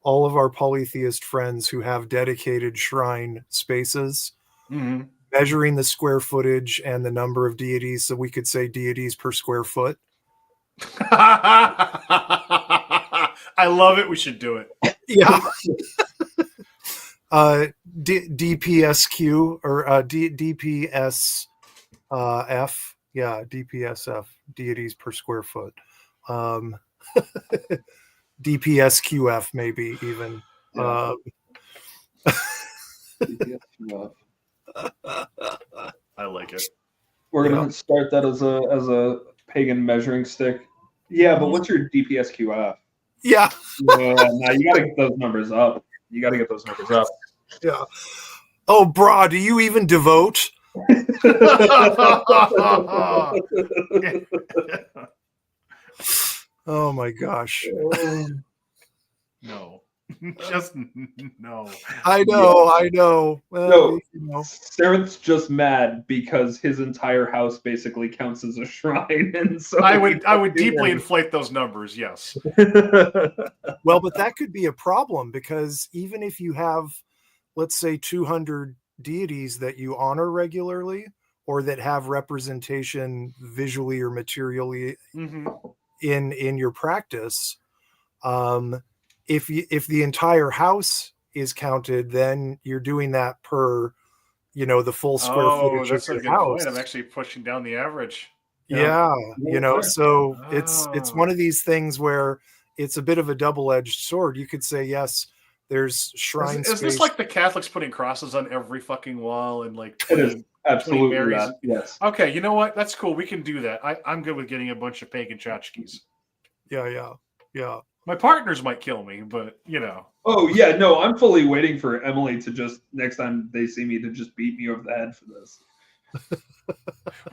all of our polytheist friends who have dedicated shrine spaces, measuring the square footage and the number of deities, so we could say deities per square foot. I love it. We should do it. Yeah. DPSQ or DPSF. Yeah, DPSF, deities per square foot. DPSQF maybe even. Yeah. DPSQF. I like it. We're gonna start that as a pagan measuring stick. Yeah, but what's your DPSQF? Yeah. Now you gotta get those numbers up. Yeah. Oh, brah, do you even devote? Oh my gosh. No. Just no. I know. Well, No, Sarenth's just mad because his entire house basically counts as a shrine, and so I would deeply inflate those numbers. Yes. Well, but that could be a problem because even if you have, let's say, 200 deities that you honor regularly or that have representation visually or materially in your practice, if the entire house is counted, then you're doing that per, the full square footage that's of a your good house. point. I'm actually pushing down the average. Yeah, so it's one of these things where it's a bit of a double-edged sword. You could say, yes, there's shrine space. Is this like the Catholics putting crosses on every fucking wall and like it is absolutely Marys? that, yes. Okay, you know what? That's cool. We can do that. I'm good with getting a bunch of pagan tchotchkes. Yeah. My partners might kill me, but Oh yeah, no, I'm fully waiting for Emily to just next time they see me to just beat me over the head for this.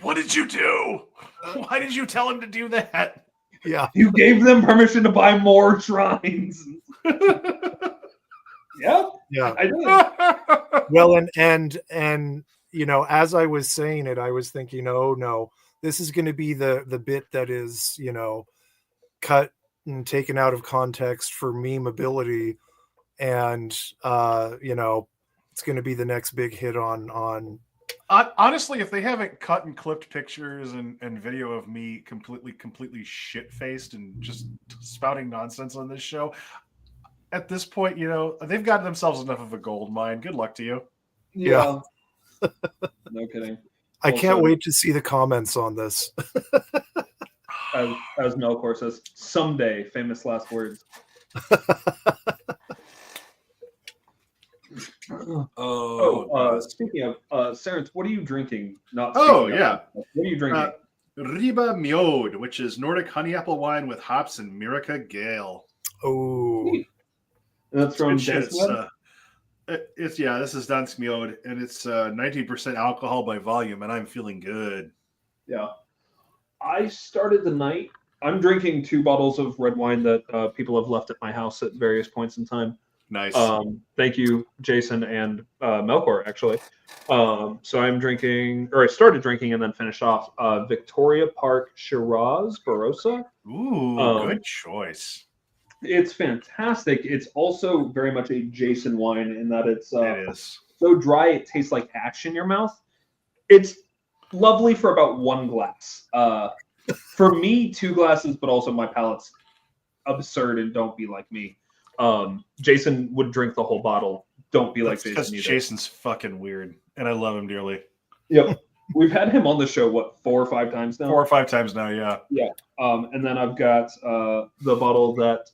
What did you do? Why did you tell him to do that? Yeah. You gave them permission to buy more shrines. Yeah. I did. Well, and as I was saying it, I was thinking, oh no, this is going to be the bit that is, cut and taken out of context for memeability, and it's going to be the next big hit on. Honestly, if they haven't cut and clipped pictures and video of me completely shit-faced and just spouting nonsense on this show, at this point, they've gotten themselves enough of a gold mine. Good luck to you. Yeah. No kidding. I can't wait to see the comments on this. As Melkor says, someday, famous last words. Speaking of Sarenth, what are you drinking? What are you drinking? Riba Mjod, which is Nordic honey apple wine with hops and Miraca Gale. Oh, that's from this is Dansk Mjod, and it's 19% alcohol by volume, and I'm feeling good. Yeah, I started the night. I'm drinking 2 bottles of red wine that people have left at my house at various points in time. Nice. Thank you, Jason and Melkor, actually. So I started drinking and then finished off Victoria Park Shiraz Barossa. Ooh, good choice. It's fantastic. It's also very much a Jason wine in that it is so dry it tastes like ash in your mouth. It's lovely for about 1 glass. For me, 2 glasses, but also my palate's absurd and don't be like me. Jason would drink the whole bottle. Don't be like Jason either. Jason's fucking weird, and I love him dearly. Yep. We've had him on the show, 4 or 5 times now? 4 or 5 times now, yeah. Yeah. And then I've got the bottle that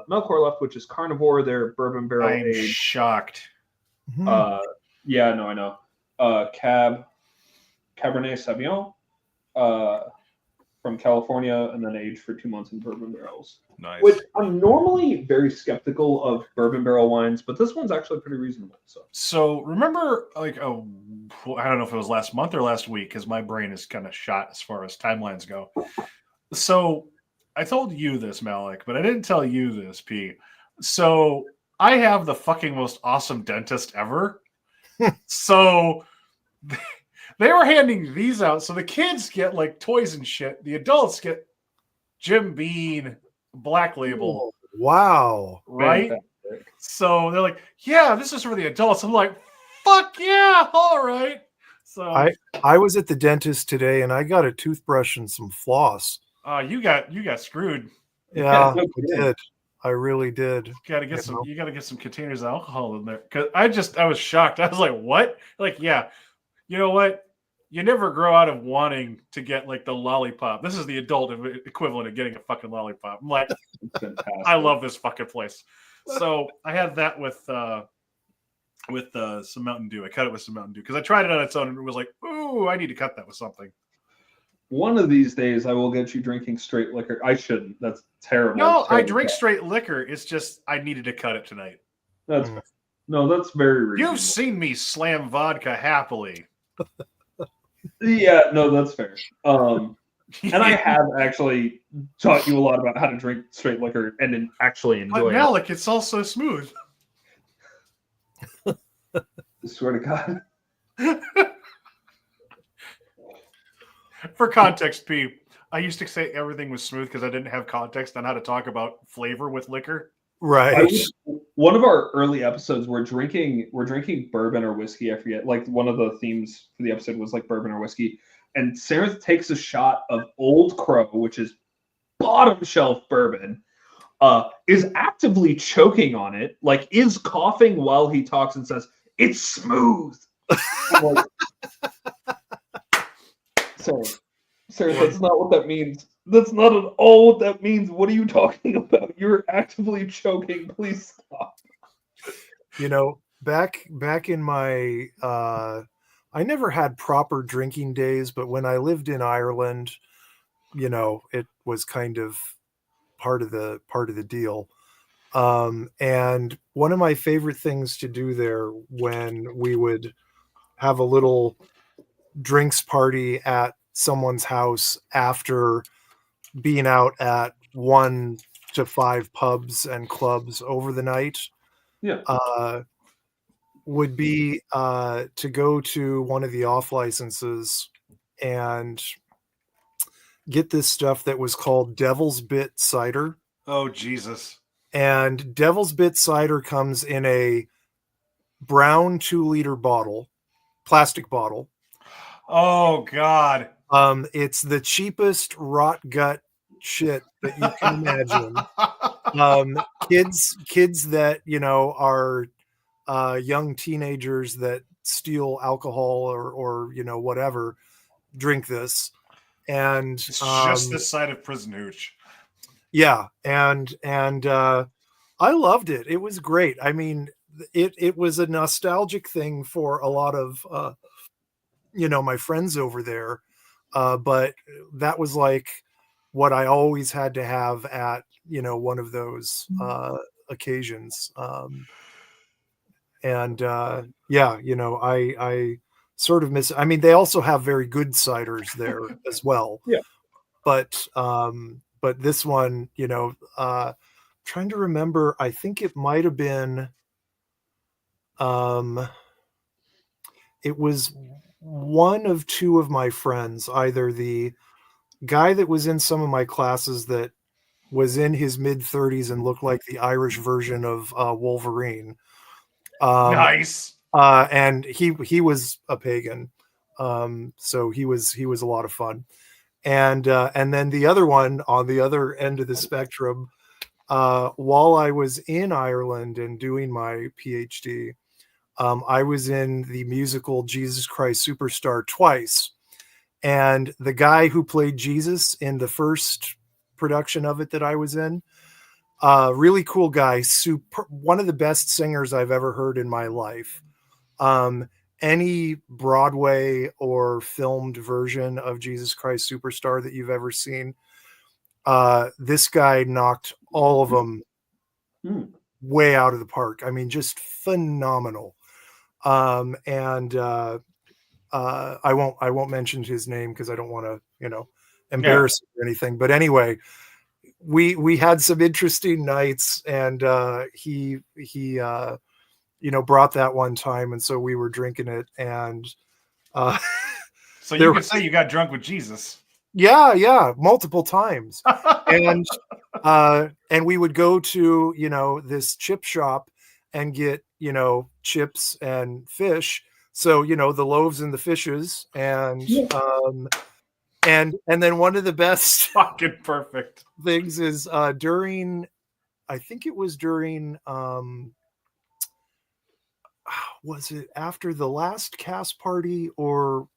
Melkor left, which is Carnivore. They're bourbon barrel aged. I'm shocked. Yeah, no, I know. Cabernet Sauvignon from California, and then aged for 2 months in bourbon barrels. Nice. Which I'm normally very skeptical of bourbon barrel wines, but this one's actually pretty reasonable. So remember, I don't know if it was last month or last week, because my brain is kind of shot as far as timelines go. So I told you this, Maleck, but I didn't tell you this, P. So I have the fucking most awesome dentist ever. So they were handing these out. So the kids get like toys and shit. The adults get Jim Beam Black Label. Wow. Right? Fantastic. So they're like, yeah, this is for the adults. I'm like, fuck yeah, all right. So I was at the dentist today and I got a toothbrush and some floss. You got screwed. Yeah, I really did. You gotta get some containers of alcohol in there. Cause I was shocked. I was like, what? Like, yeah, you know what? You never grow out of wanting to get like the lollipop. This is the adult equivalent of getting a fucking lollipop. I'm like, I love this fucking place. So I had that with some Mountain Dew. I cut it with some Mountain Dew because I tried it on its own and it was like, ooh, I need to cut that with something. One of these days, I will get you drinking straight liquor. I shouldn't. That's terrible. No, I drink straight liquor. It's just I needed to cut it tonight. That's no, that's very reasonable. You've seen me slam vodka happily. Yeah, no, that's fair. And I have actually taught you a lot about how to drink straight liquor and then actually enjoy it. Maleck, it's all so smooth. I swear to God. For context, P, I used to say everything was smooth because I didn't have context on how to talk about flavor with liquor. Right. One of our early episodes, we're drinking bourbon or whiskey. I forget. Like one of the themes for the episode was like bourbon or whiskey. And Sarenth takes a shot of Old Crow, which is bottom shelf bourbon, is actively choking on it, like is coughing while he talks and says, "It's smooth." Like, Sorry, that's not what that means. That's not at all what that means. What are you talking about? You're actively choking. Please stop. You know, back in my I never had proper drinking days, but when I lived in Ireland, you know, it was kind of part of the deal. And one of my favorite things to do there when we would have a little drinks party at someone's house after being out at 1 to 5 pubs and clubs over the night, would be to go to one of the off licenses and get this stuff that was called Devil's Bit cider. Oh, Jesus. And Devil's Bit cider comes in a brown 2-liter bottle, plastic bottle. Oh, God. It's the cheapest rot gut shit that you can imagine. Kids that, you know, are young teenagers that steal alcohol or you know, whatever, drink this. And it's just the side of prison hooch. Yeah. And I loved it. It was great. I mean, it was a nostalgic thing for a lot of, you know, my friends over there. But that was like what I always had to have at, you know, one of those occasions. Yeah, you know, I sort of miss, I mean, they also have very good ciders there as well. Yeah. But this one, you know, trying to remember, I think it might have been, it was one of two of my friends, either the guy that was in some of my classes that was in his mid-30s and looked like the Irish version of Wolverine. Nice. And he was a pagan. So he was a lot of fun. And then the other one on the other end of the spectrum, while I was in Ireland and doing my PhD, I was in the musical Jesus Christ Superstar twice. And the guy who played Jesus in the first production of it that I was in, really cool guy, one of the best singers I've ever heard in my life. Any Broadway or filmed version of Jesus Christ Superstar that you've ever seen, this guy knocked all of them way out of the park. I mean, just phenomenal. I won't mention his name because I don't want to, you know, embarrass him or anything. But anyway, we had some interesting nights, and he you know, brought that one time, and so we were drinking it, and so you could say you got drunk with Jesus. Yeah, multiple times. And we would go to, you know, this chip shop and get, you know, chips and fish. So, you know, the loaves and the fishes, and then one of the best fucking perfect things is during I think it was during, was it after the last cast party or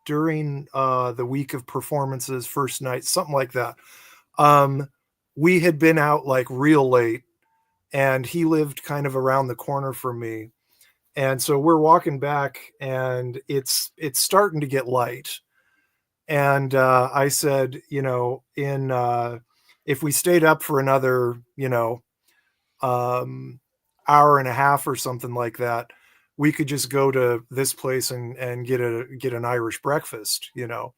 during the week of performances, first night, something like that. We had been out like real late, and he lived kind of around the corner from me. And so we're walking back, and it's starting to get light. And I said, if we stayed up for another, hour and a half or something like that, we could just go to this place and get an Irish breakfast, and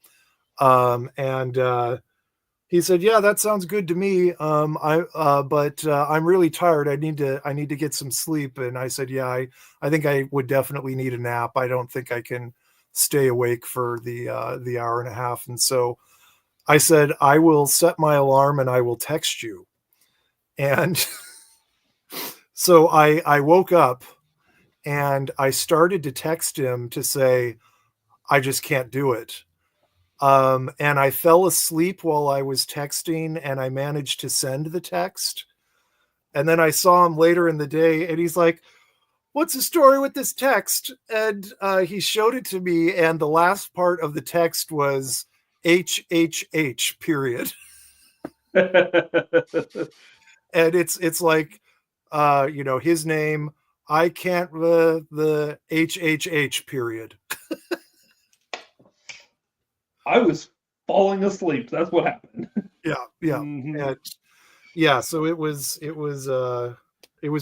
he said, yeah, that sounds good to me. But I'm really tired. I need to get some sleep. And I said, yeah, I think I would definitely need a nap. I don't think I can stay awake for the hour and a half. And so I said, I will set my alarm and I will text you. And so I woke up and I started to text him to say, I just can't do it. And I fell asleep while I was texting, and I managed to send the text. And then I saw him later in the day, and he's like, what's the story with this text? And he showed it to me, and the last part of the text was HHH period. And it's like, his name, I can't, the HHH period. I was falling asleep. That's what happened. Yeah. Mhm. And yeah, so it was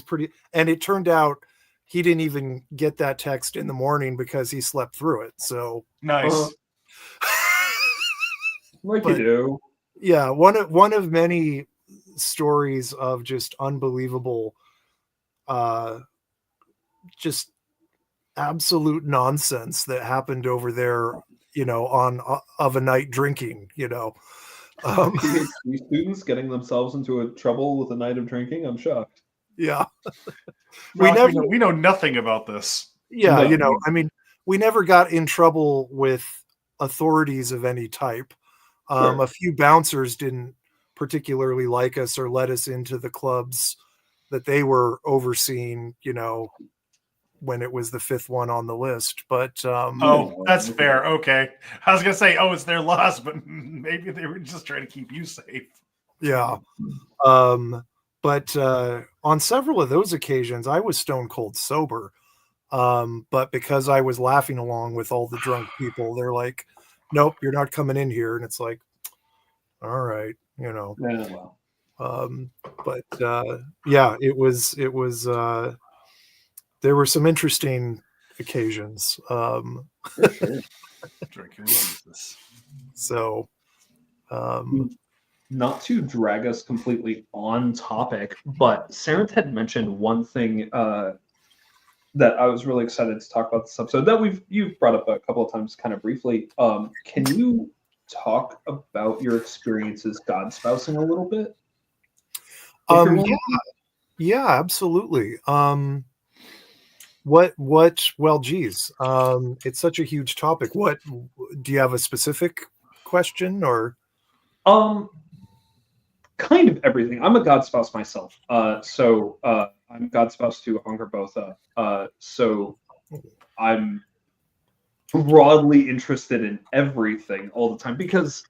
pretty, and it turned out he didn't even get that text in the morning because he slept through it. So Nice. Like But- you do. yeah, one of many stories of just unbelievable, just absolute nonsense that happened over there, on of a night drinking, PhD students getting themselves into a trouble with a night of drinking. I'm shocked. yeah. Rock, we know nothing about this. Yeah, No. I mean, we never got in trouble with authorities of any type. Sure. A few bouncers didn't particularly like us or let us into the clubs that they were overseeing, when it was the fifth one on the list. But Oh, that's fair. Okay. I was going to say, it's their loss, but maybe they were just trying to keep you safe. yeah. But on several of those occasions, I was stone cold sober. But because I was laughing along with all the drunk people, they're like, nope, you're not coming in here. And it's like, all right, Yeah, well. but yeah, it was there were some interesting occasions. For sure. Drinking Jesus. So Not to drag us completely on topic, but Sarenth had mentioned one thing that I was really excited to talk about this episode that you've brought up a couple of times kind of briefly. Can you talk about your experiences God spousing a little bit? yeah, absolutely. Well, geez, it's such a huge topic. What do you have a specific question or? Kind of everything. I'm a God spouse myself. So I'm God spouse to Hunger Botha. So I'm broadly interested in everything all the time because,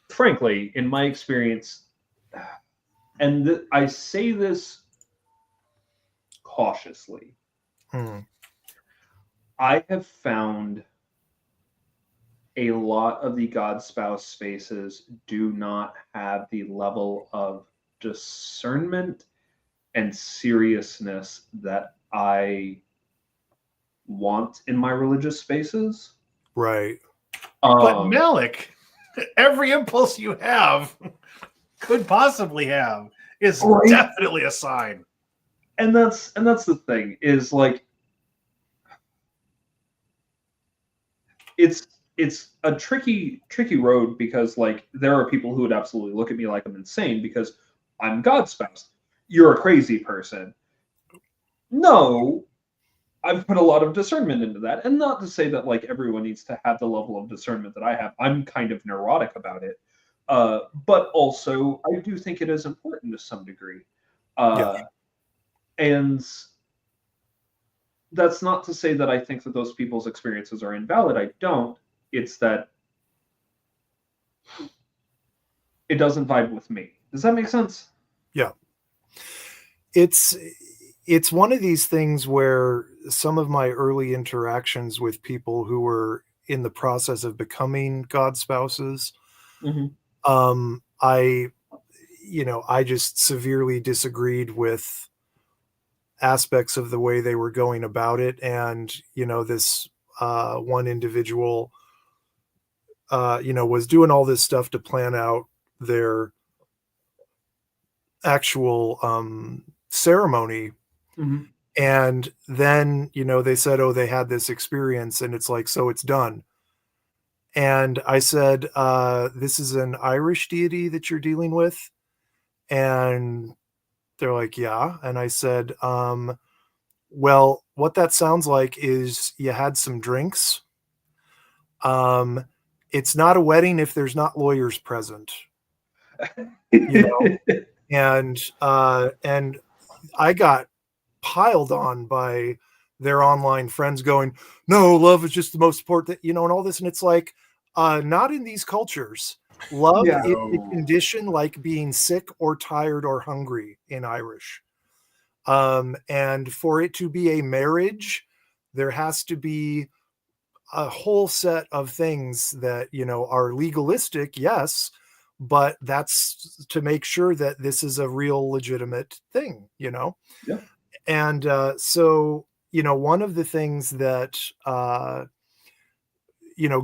frankly, in my experience, and I say this cautiously, I have found a lot of the God spouse spaces do not have the level of discernment and seriousness that I want in my religious spaces. Right. But Maleck, every impulse you have could possibly have is definitely a sign. And that's the thing is like it's a tricky road because like there are people who would absolutely look at me like I'm insane because I'm God's spouse. You're a crazy person. No, I've put a lot of discernment into that, and not to say that like everyone needs to have the level of discernment that I have. I'm kind of neurotic about it, But also, I do think it is important to some degree. And that's not to say that I think that those people's experiences are invalid. I don't. It's that it doesn't vibe with me. Does that make sense? Yeah. It's one of these things where some of my early interactions with people who were in the process of becoming God spouses, I just severely disagreed with aspects of the way they were going about it. And, this one individual, was doing all this stuff to plan out their actual ceremony. And then, they said, oh, they had this experience, and it's like, so it's done. And I said, this is an Irish deity that you're dealing with? And they're like, yeah. And I said, well, what that sounds like is you had some drinks. It's not a wedding if there's not lawyers present, and I got piled on by their online friends going, no, love is just the most important, and all this. And it's like, not in these cultures. Love is a condition like being sick or tired or hungry in Irish. And for it to be a marriage, there has to be a whole set of things that, are legalistic, yes, but that's to make sure that this is a real legitimate thing, Yeah. And so, one of the things that,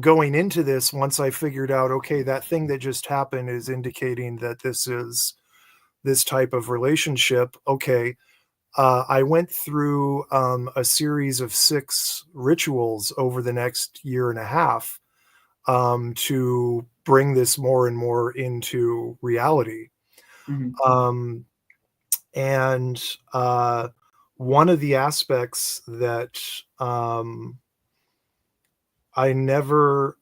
going into this, once I figured out, okay, that thing that just happened is indicating that this is this type of relationship. Okay. I went through a series of 6 rituals over the next year and a half to bring this more and more into reality. And one of the aspects that I never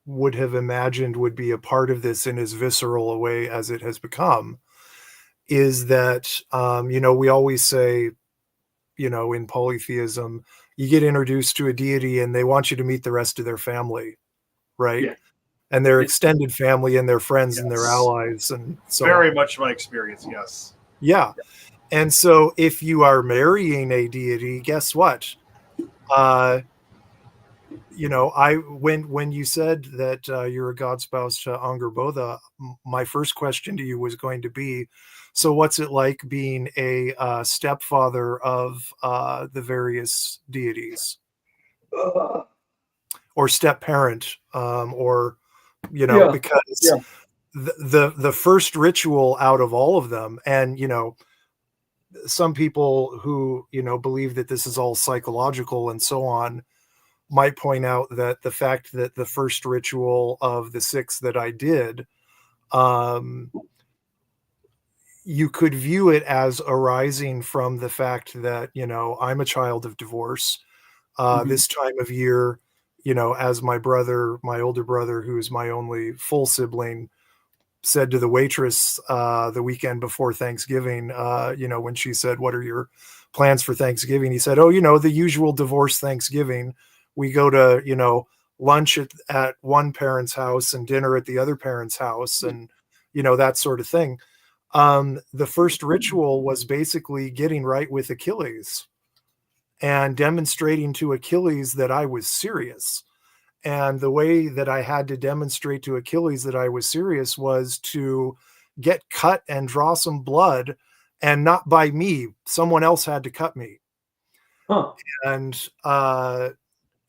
would have imagined would be a part of this in as visceral a way as it has become is that, we always say, in polytheism, you get introduced to a deity and they want you to meet the rest of their family, right? Yeah. And their extended family and their friends and their allies and so very on. much my experience, yes. Yeah. And so if you are marrying a deity, guess what? When you said that you're a God spouse to Angerbotha, my first question to you was going to be, so what's it like being a stepfather of the various deities? Or step parent, because the first ritual out of all of them, and some people who believe that this is all psychological and so on might point out that the fact that the first ritual of the 6 that I did, you could view it as arising from the fact that I'm a child of divorce. This time of year, as my older brother, who's my only full sibling, said to the waitress the weekend before Thanksgiving, when she said, what are your plans for Thanksgiving? He said, oh, the usual divorce Thanksgiving. We go to, lunch at one parent's house and dinner at the other parent's house and, that sort of thing. The first ritual was basically getting right with Achilles and demonstrating to Achilles that I was serious. And the way that I had to demonstrate to Achilles that I was serious was to get cut and draw some blood, and not by me. Someone else had to cut me. And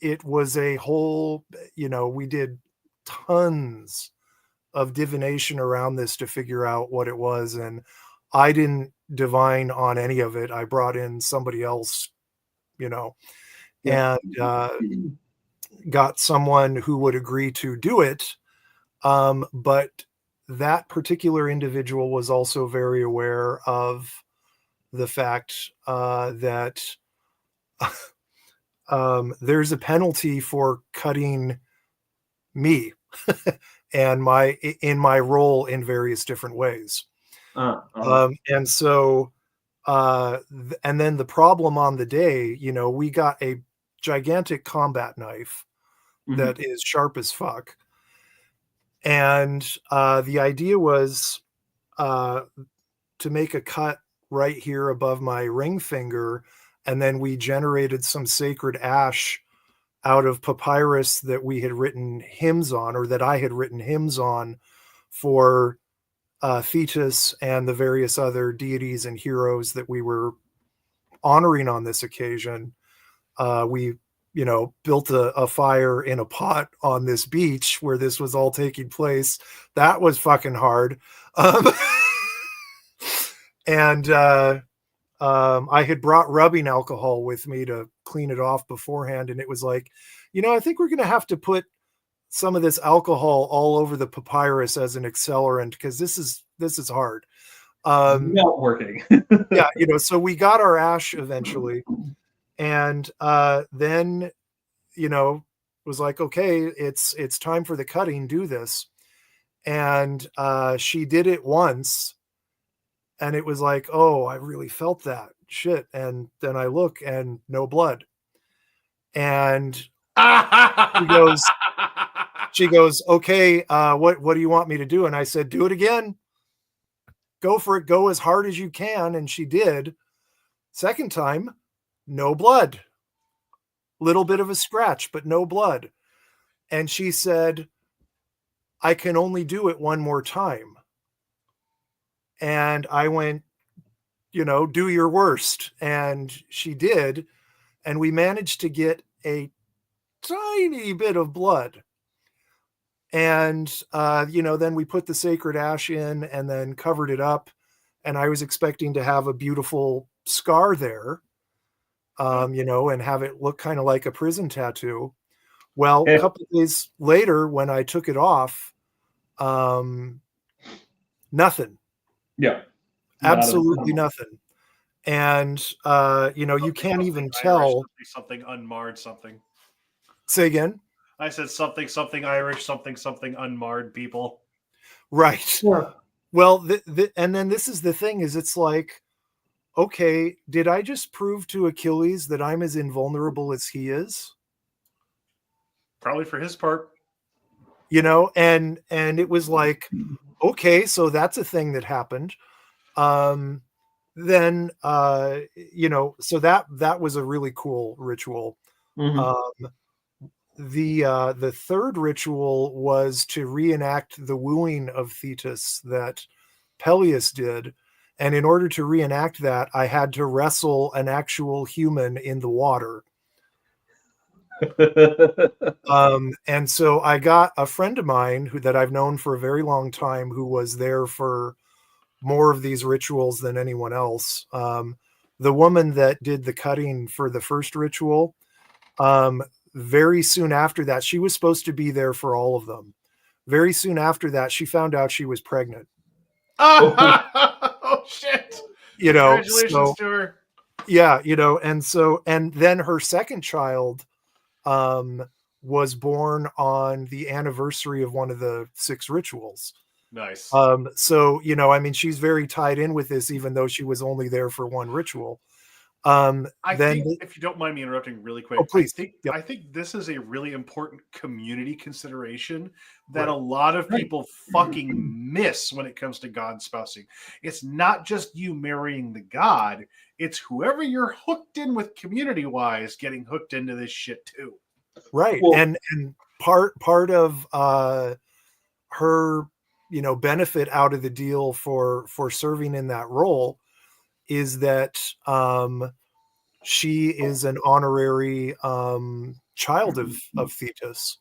it was a whole, we did tons of divination around this to figure out what it was. And I didn't divine on any of it. I brought in somebody else, and got someone who would agree to do it. But that particular individual was also very aware of the fact that there's a penalty for cutting me. and in my role in various different ways. And so, and then the problem on the day, you know, we got a gigantic combat knife that is sharp as fuck. And the idea was to make a cut right here above my ring finger. And then we generated some sacred ash out of papyrus that we had written hymns on, or that I had written hymns on for Thetis and the various other deities and heroes that we were honoring on this occasion. We, you know, built a fire in a pot on this beach where this was all taking place. That was fucking hard. And I had brought rubbing alcohol with me to clean it off beforehand. And it was like, you know, I think we're going to have to put some of this alcohol all over the papyrus as an accelerant, because this is hard. Not working. Yeah, you know, so we got our ash eventually. And then, you know, was like, okay, it's time for the cutting, do this. And she did it once, and it was like, oh, I really felt that shit. And then I look and no blood. And she goes, okay, what do you want me to do? And I said, do it again. Go for it. Go as hard as you can. And she did. Second time, no blood. Little bit of a scratch, but no blood. And she said, I can only do it one more time. And I went, you know, do your worst. And she did. And we managed to get a tiny bit of blood. And, you know, then we put the sacred ash in and then covered it up. And I was expecting to have a beautiful scar there, you know, and have it look kind of like a prison tattoo. Well, a couple of days later, when I took it off, nothing. Yeah. Absolutely nothing. And, you know, you can't even tell. Something unmarred something. Say again? I said something Irish, something unmarred people. Right. Yeah. Well, and then this is the thing, is it's like, okay, did I just prove to Achilles that I'm as invulnerable as he is? Probably for his part. You know, and it was like, okay, so that's a thing that happened. Then, you know, so that was a really cool ritual. The third ritual was to reenact the wooing of Thetis that Peleus did. And in order to reenact that, I had to wrestle an actual human in the water. And so I got a friend of mine that I've known for a very long time, who was there for more of these rituals than anyone else. The woman that did the cutting for the first ritual, very soon after that, she was supposed to be there for all of them. Very soon after that, she found out she was pregnant. Oh shit! You know, congratulations to her. Yeah, you know, and then her second child was born on the anniversary of one of the 6 rituals. Nice. So, you know, I mean, she's very tied in with this, even though she was only there for one ritual. I think, if you don't mind me interrupting really quick, please. I think this is a really important community consideration that a lot of people fucking miss when it comes to god spousing. It's not just you marrying the god, it's whoever you're hooked in with community-wise getting hooked into this shit too. Right. Well, and part of her, you know, benefit out of the deal for serving in that role is that she is an honorary child of Thetis.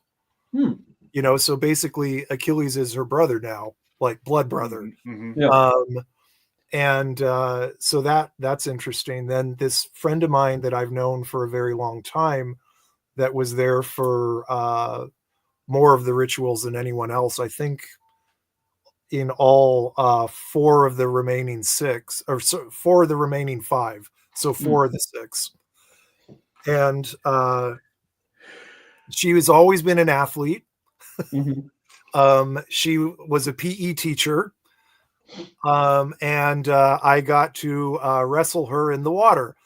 You know, so basically Achilles is her brother now, like blood brother. Yeah. And so that's interesting. Then this friend of mine that I've known for a very long time, that was there for more of the rituals than anyone else. I think in all 4 of the remaining 6, or 4 of the remaining 5. So 4 of the 6. And she has always been an athlete. She was a PE teacher, and I got to wrestle her in the water.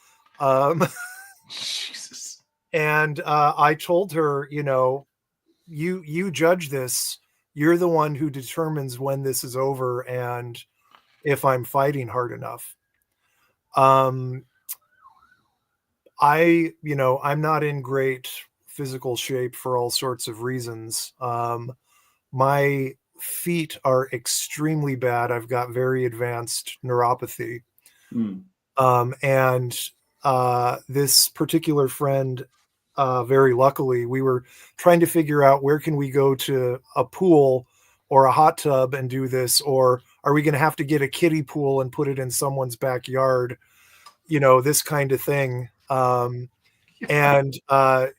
Jesus. And I told her, you judge this. You're the one who determines when this is over and if I'm fighting hard enough. I'm not in great physical shape for all sorts of reasons. My feet are extremely bad. I've got very advanced neuropathy. And this particular friend, very luckily, we were trying to figure out where can we go to a pool or a hot tub and do this, or are we going to have to get a kiddie pool and put it in someone's backyard, this kind of thing. And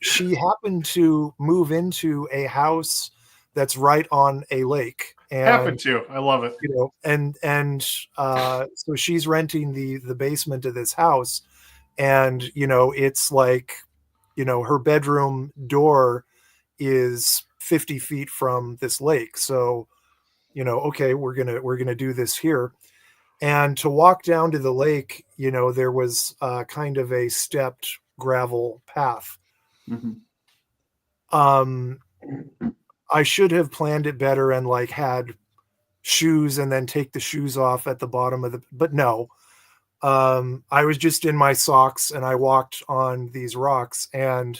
she happened to move into a house that's right on a lake. And, happened to. I love it. So she's renting the basement of this house, and it's like, her bedroom door is 50 feet from this lake. So, okay, we're gonna do this here. And to walk down to the lake, there was kind of a stepped gravel path. I should have planned it better and like had shoes and then take the shoes off at the bottom of but no. I was just in my socks and I walked on these rocks, and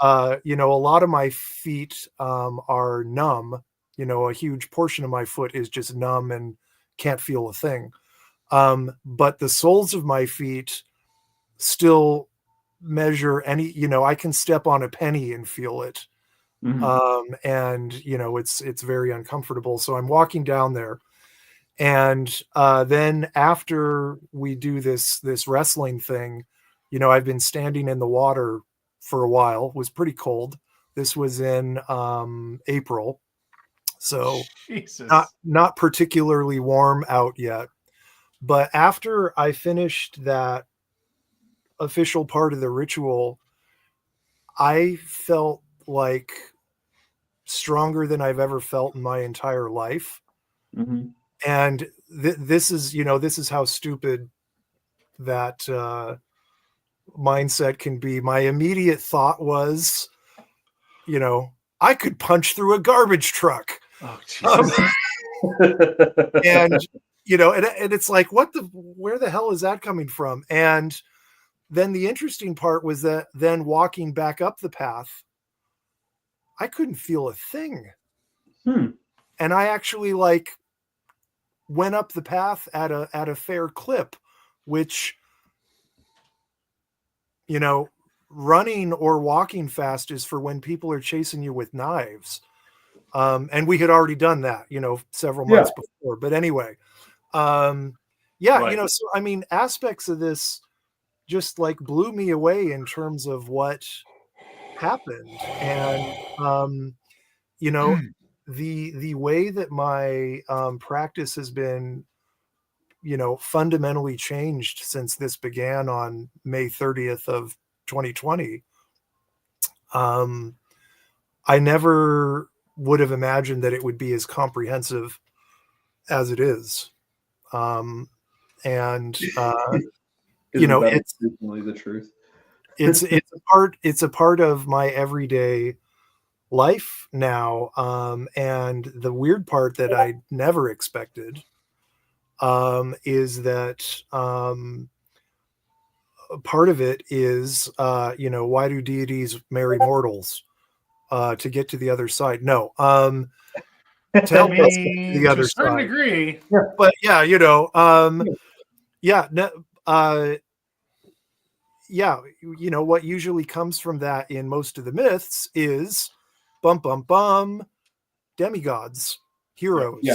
a lot of my feet are numb. A huge portion of my foot is just numb and can't feel a thing. But the soles of my feet still measure any, I can step on a penny and feel it. And it's very uncomfortable. So I'm walking down there, and then after we do this wrestling thing, I've been standing in the water for a while. It was pretty cold. This was in April, so Jesus. not particularly warm out yet. But after I finished that official part of the ritual, I felt like stronger than I've ever felt in my entire life. And this is how stupid that mindset can be. My immediate thought was, I could punch through a garbage truck. Oh, Jesus. And and it's like, where the hell is that coming from? And then the interesting part was that then walking back up the path, I couldn't feel a thing. And I actually went up the path at a fair clip, which, running or walking fast is for when people are chasing you with knives. And we had already done that, several months before. But anyway, right. So I mean, aspects of this just blew me away in terms of what happened. And the way that my practice has been fundamentally changed since this began on May 30th of 2020. I never would have imagined that it would be as comprehensive as it is. And it's definitely the truth. it's a part of my everyday life now. And the weird part that I never expected is that part of it is, why do deities marry mortals to get to the other side? No, to help us get to the other side. Degree. Yeah. But what usually comes from that in most of the myths is demigods, heroes,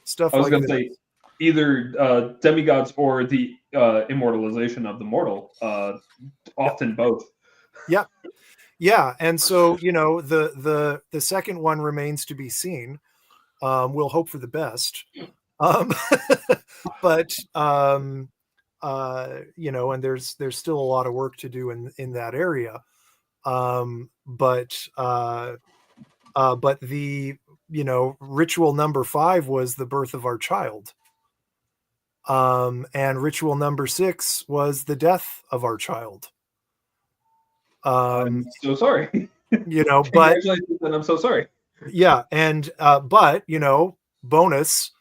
stuff like that. I was going to say either demigods or the immortalization of the mortal, often both. Yeah. And so, the second one remains to be seen. We'll hope for the best. But and there's still a lot of work to do in that area. But the ritual number 5 was the birth of our child. And ritual number 6 was the death of our child. I'm so sorry. But Congratulations, and I'm so sorry. yeah, and but bonus,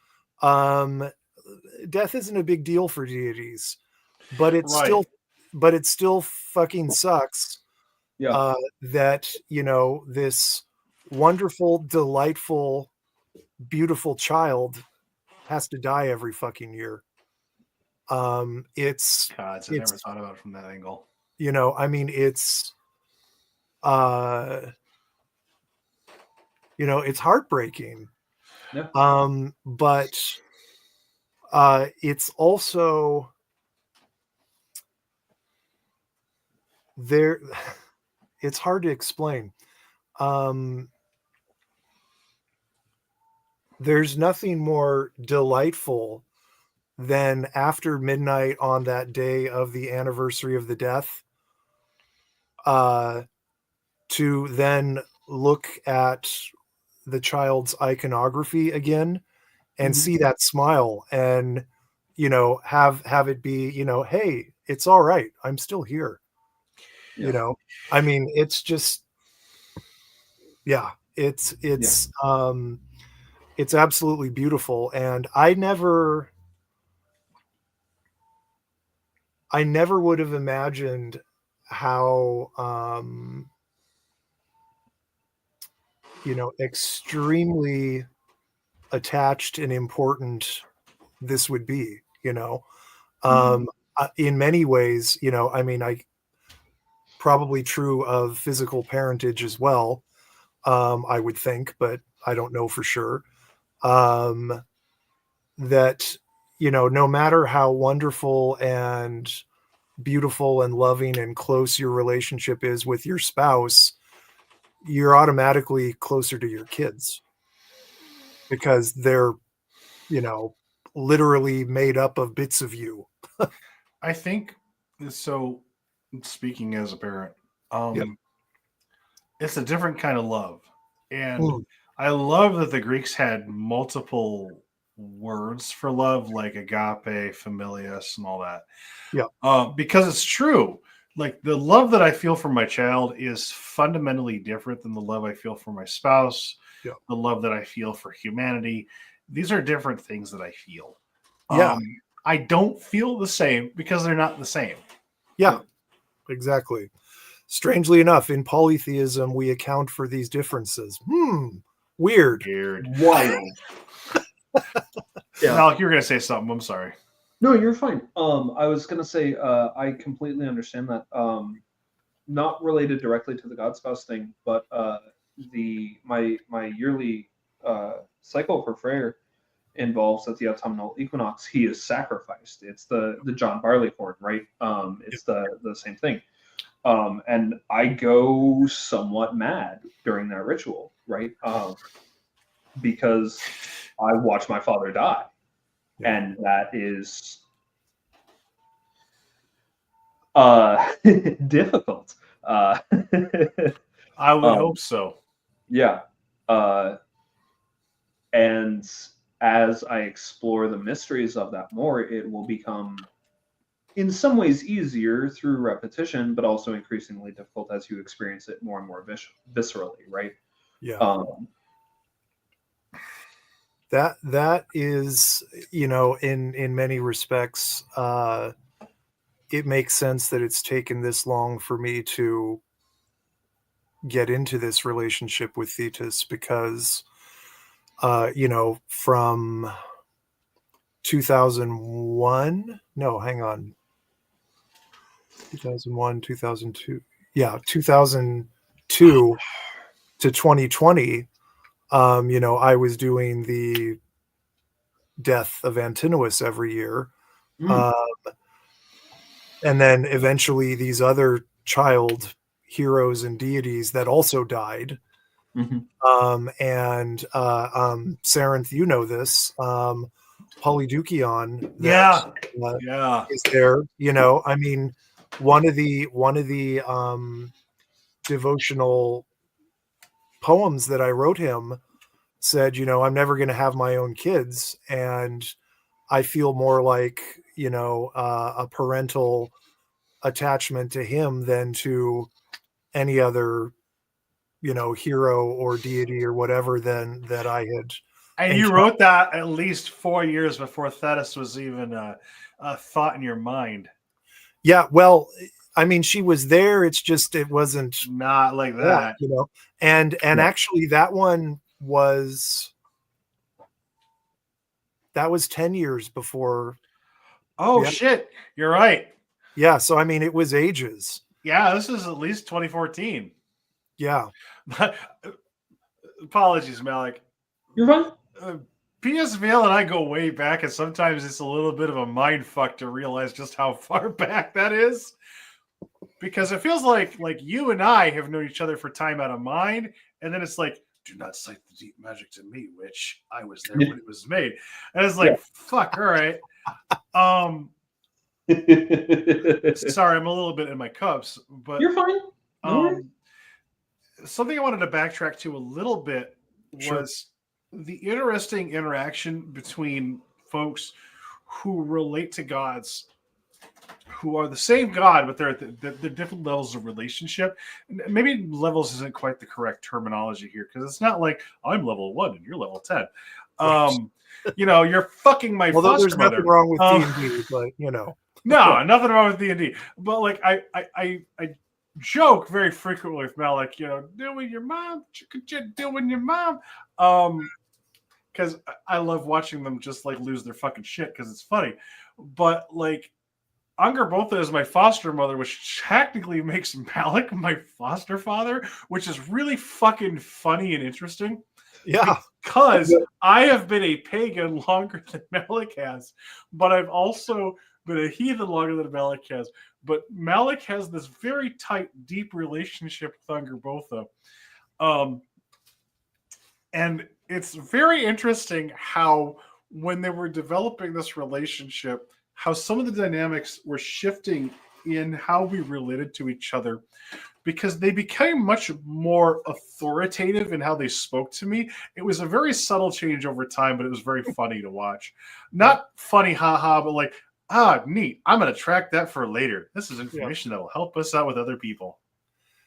death isn't a big deal for deities, but it still fucking sucks. Yeah. That this wonderful, delightful, beautiful child has to die every fucking year. It's God, I never thought about it from that angle. I mean, it's it's heartbreaking. Yeah. But it's also there. It's hard to explain. There's nothing more delightful than after midnight on that day of the anniversary of the death, to then look at the child's iconography again and see that smile, and have it be, hey, it's all right, I'm still here. Yeah. I mean, it's just, yeah, it's absolutely beautiful. And I never would have imagined how extremely attached and important this would be. In many ways, I mean, I probably true of physical parentage as well, I would think, but I don't know for sure. That no matter how wonderful and beautiful and loving and close your relationship is with your spouse, you're automatically closer to your kids, because they're literally made up of bits of you. I think so. Speaking as a parent, Yep. it's a different kind of love, and I love that the Greeks had multiple words for love, like agape, familias, and all that. Yeah. Because it's true. Like, the love that I feel for my child is fundamentally different than the love I feel for my spouse. Yeah. The love that I feel for humanity. These are different things that I feel. Yeah. I don't feel the same because they're not the same. Yeah, exactly. Strangely enough, in polytheism, we account for these differences. Weird. Wild. Yeah. Maleck, you were going to say something. I'm sorry. No, you're fine. I was going to say, I completely understand that. Not related directly to the God spouse thing, but my yearly cycle for Freyr involves at the autumnal equinox, he is sacrificed. It's the John Barleycorn, right? It's the same thing. And I go somewhat mad during that ritual, right? Because I watch my father die. Yeah. And that is difficult. I would hope so. Yeah. And as I explore the mysteries of that more, it will become in some ways easier through repetition, but also increasingly difficult as you experience it more and more viscerally, right? Yeah. That is, in many respects, it makes sense that it's taken this long for me to get into this relationship with Thetis, because, from 2001, no, hang on, 2001, 2002, yeah, 2002 to 2020, I was doing the death of Antinous every year. And then eventually these other child heroes and deities that also died. And Sarenth, you know this, Polydeukion. Is there, I mean, one of the devotional poems that I wrote him said, I'm never going to have my own kids, and I feel more like, a parental attachment to him than to any other, hero or deity or whatever that I had. And you wrote that at least 4 years before Thetis was even a thought in your mind. Yeah, well, I mean, she was there. It's just it wasn't not like that, And actually, that one was 10 years before. Oh shit, you're right. Yeah, so I mean, it was ages. Yeah, this is at least 2014. Yeah. Apologies, Maleck. You're fine. PSVL and I go way back, and sometimes it's a little bit of a mind fuck to realize just how far back that is. Because it feels like you and I have known each other for time out of mind, and then it's like, do not cite the deep magic to me, which I was there when it was made. And it's like, fuck, all right. Sorry, I'm a little bit in my cups, but you're fine. Something I wanted to backtrack to a little bit was the interesting interaction between folks who relate to gods who are the same god, but they're at the different levels of relationship. Maybe levels isn't quite the correct terminology here, because it's not like I'm level 1 and you're level 10. You're fucking my foster there's mother. Nothing wrong with D&D, but No, nothing wrong with D&D. But like I joke very frequently with Maleck, doing your mom, doing your mom. Because I love watching them just like lose their fucking shit because it's funny. But like Angerbotha is my foster mother, which technically makes Maleck my foster father, which is really fucking funny and interesting. Yeah. Because I have been a pagan longer than Maleck has, but I've also been a heathen longer than Maleck has. But Maleck has this very tight, deep relationship with Angerbotha. And it's very interesting how when they were developing this relationship, how some of the dynamics were shifting in how we related to each other, because they became much more authoritative in how they spoke to me. It was a very subtle change over time, but it was very funny to watch. Not funny, haha, but like, neat. I'm going to track that for later. This is information that will help us out with other people.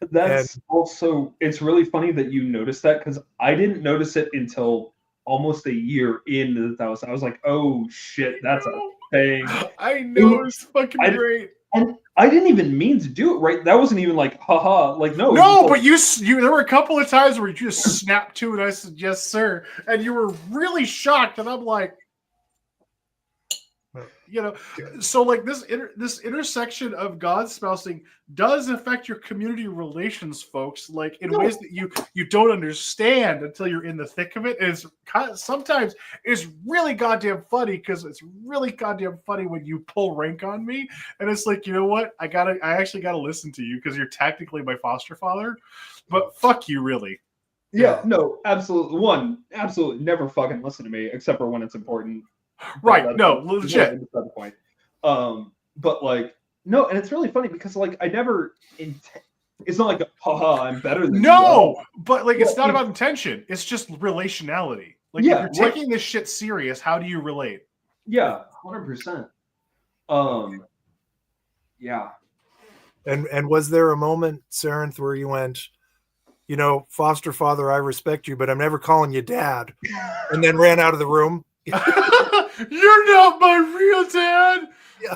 It's really funny that you noticed that, because I didn't notice it until almost a year in that I was like, oh shit, that's a thing. I know, it's fucking great. And I didn't even mean to do it, right? That wasn't even like, haha, like, no. No, but you there were a couple of times where you just snapped to it. I said, yes, sir. And you were really shocked. And I'm like, so like this intersection of God spousing does affect your community relations, folks, like in ways that you don't understand until you're in the thick of it. And sometimes it's really goddamn funny, because it's really goddamn funny when you pull rank on me, and it's like, you know what, I actually gotta listen to you because you're technically my foster father, but fuck you, really. Yeah, no, absolutely never fucking listen to me except for when it's important. Right, no, legit. Point. But like, no, and it's really funny because like I never it's not like haha, I'm better than you. But like it's not about intention, it's just relationality. Like if you're taking this shit serious, how do you relate? Yeah, 100%. Yeah. And was there a moment, Sarenth, where you went, foster father, I respect you, but I'm never calling you dad, and then ran out of the room? You're not my real dad. Yeah.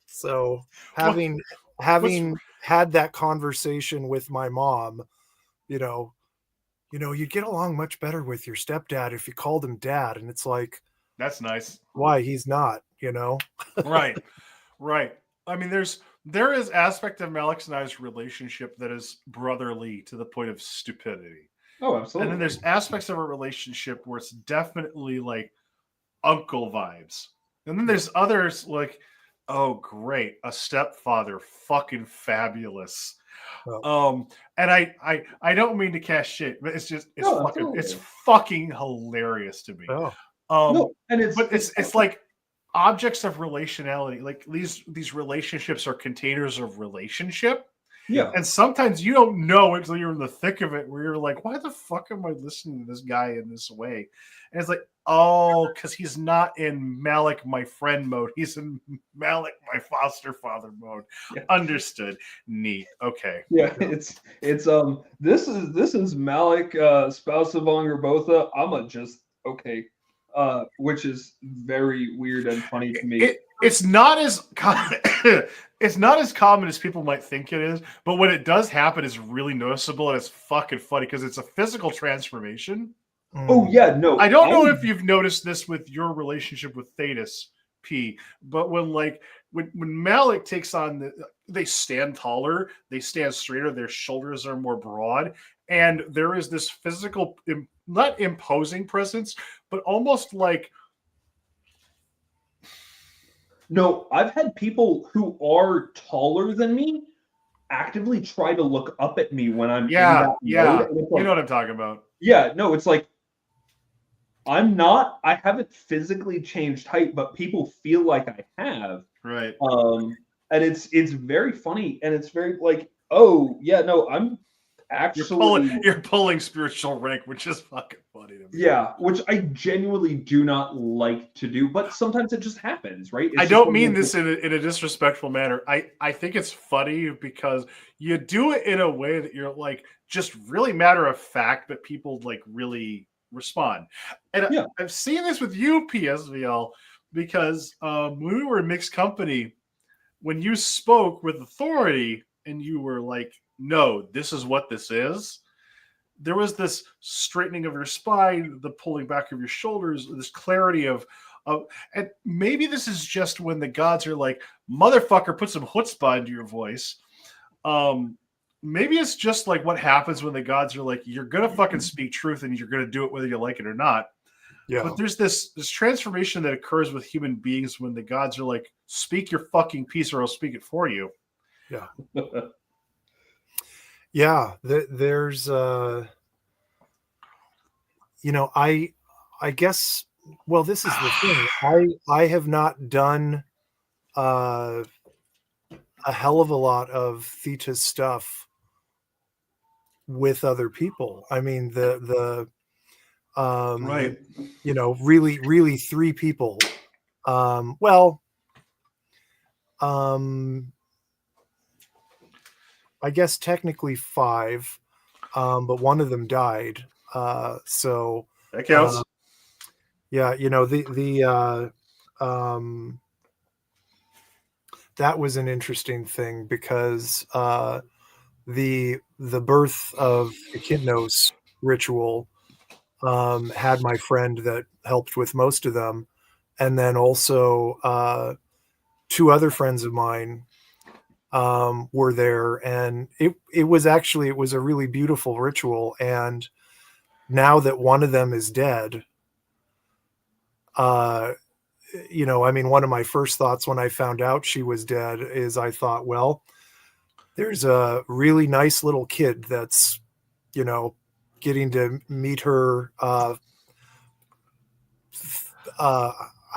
So having had that conversation with my mom, you'd get along much better with your stepdad if you called him dad. And it's like, that's nice. Why? He's not, Right. I mean, there is aspect of Maleck's and I's relationship that is brotherly to the point of stupidity. Oh, absolutely. And then there's aspects of a relationship where it's definitely like uncle vibes. And then there's others like, oh, great, a stepfather, fucking fabulous. Oh. And I don't mean to cast shit, but it's fucking hilarious to me. Oh. It's like objects of relationality. Like these relationships are containers of relationship. Yeah. And sometimes you don't know until you're in the thick of it, where you're like, why the fuck am I listening to this guy in this way? And it's like, oh, because he's not in Maleck, my friend mode. He's in Maleck, my foster father mode. Yeah. Understood. Neat. Okay. Yeah, it's this is Maleck, spouse of Angerbotha. I'm just okay. Which is very weird and funny to me. It's not as common. It's not as common as people might think it is, but when it does happen, it's really noticeable and it's fucking funny because it's a physical transformation. Oh yeah, no. I don't know if you've noticed this with your relationship with Thetis P, but when Maleck takes on they stand taller, they stand straighter, their shoulders are more broad, and there is this physical, not imposing presence, but almost like. No, I've had people who are taller than me actively try to look up at me when I'm in that mode. You know what I'm talking about. Yeah, no, it's like I haven't physically changed height, but people feel like I have. Right. And it's very funny, and it's very like, oh yeah, no, I'm actually you're pulling spiritual rank, which is fucking funny to me. Yeah, which I genuinely do not like to do, but sometimes it just happens, right? I don't mean this in a disrespectful manner. I think it's funny because you do it in a way that you're like just really matter of fact, but people like really respond. And yeah. I've seen this with you, PSVL, because when we were in mixed company, when you spoke with authority and you were like, no, this is what this is, there was this straightening of your spine, the pulling back of your shoulders, this clarity of and maybe this is just when the gods are like, motherfucker, put some chutzpah into your voice. Maybe it's just like what happens when the gods are like, you're gonna fucking speak truth and you're gonna do it whether you like it or not. Yeah. But there's this transformation that occurs with human beings when the gods are like, speak your fucking piece or I'll speak it for you. Yeah. Yeah, there's I guess, well, this is the thing. I have not done a hell of a lot of Thetis stuff with other people. I mean, right. Really 3 people. I guess technically 5, but one of them died. So that counts. Yeah, that was an interesting thing because the birth of the Echidnos ritual had my friend that helped with most of them, and then also 2 other friends of mine were there, and it was a really beautiful ritual. And now that one of them is dead, one of my first thoughts when I found out she was dead is I thought, well, there's a really nice little kid that's, getting to meet her. I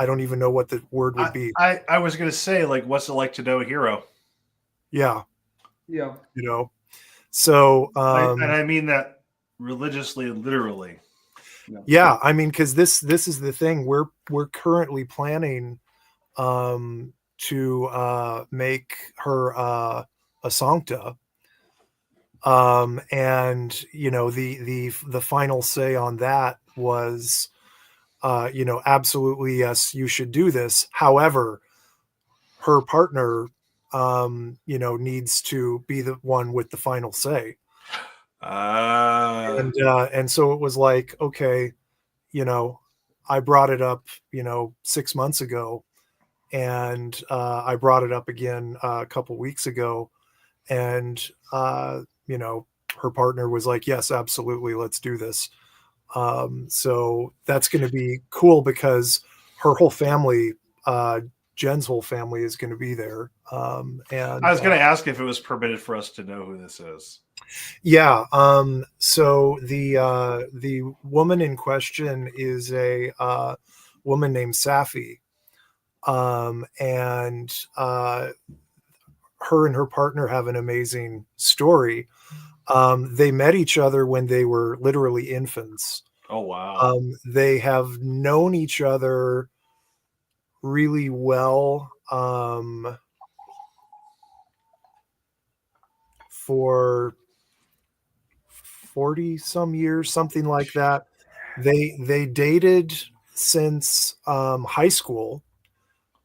don't even know what the word would be. I was going to say, like, what's it like to know a hero? Yeah. Yeah. So, and I mean that religiously and literally. Yeah, I mean, because this is the thing. We're currently planning to make her a Sancta. And the final say on that was absolutely yes, you should do this. However, her partner needs to be the one with the final say. And so it was like, okay, I brought it up 6 months ago, and I brought it up again a couple weeks ago, and her partner was like, yes, absolutely, let's do this. So that's going to be cool because her whole family, Jen's whole family, is going to be there. And I was going to ask if it was permitted for us to know who this is. Yeah. So the woman in question is a woman named Safi, and her and her partner have an amazing story. They met each other when they were literally infants. Oh, wow. They have known each other really well for 40 some years, something like that. They dated since high school.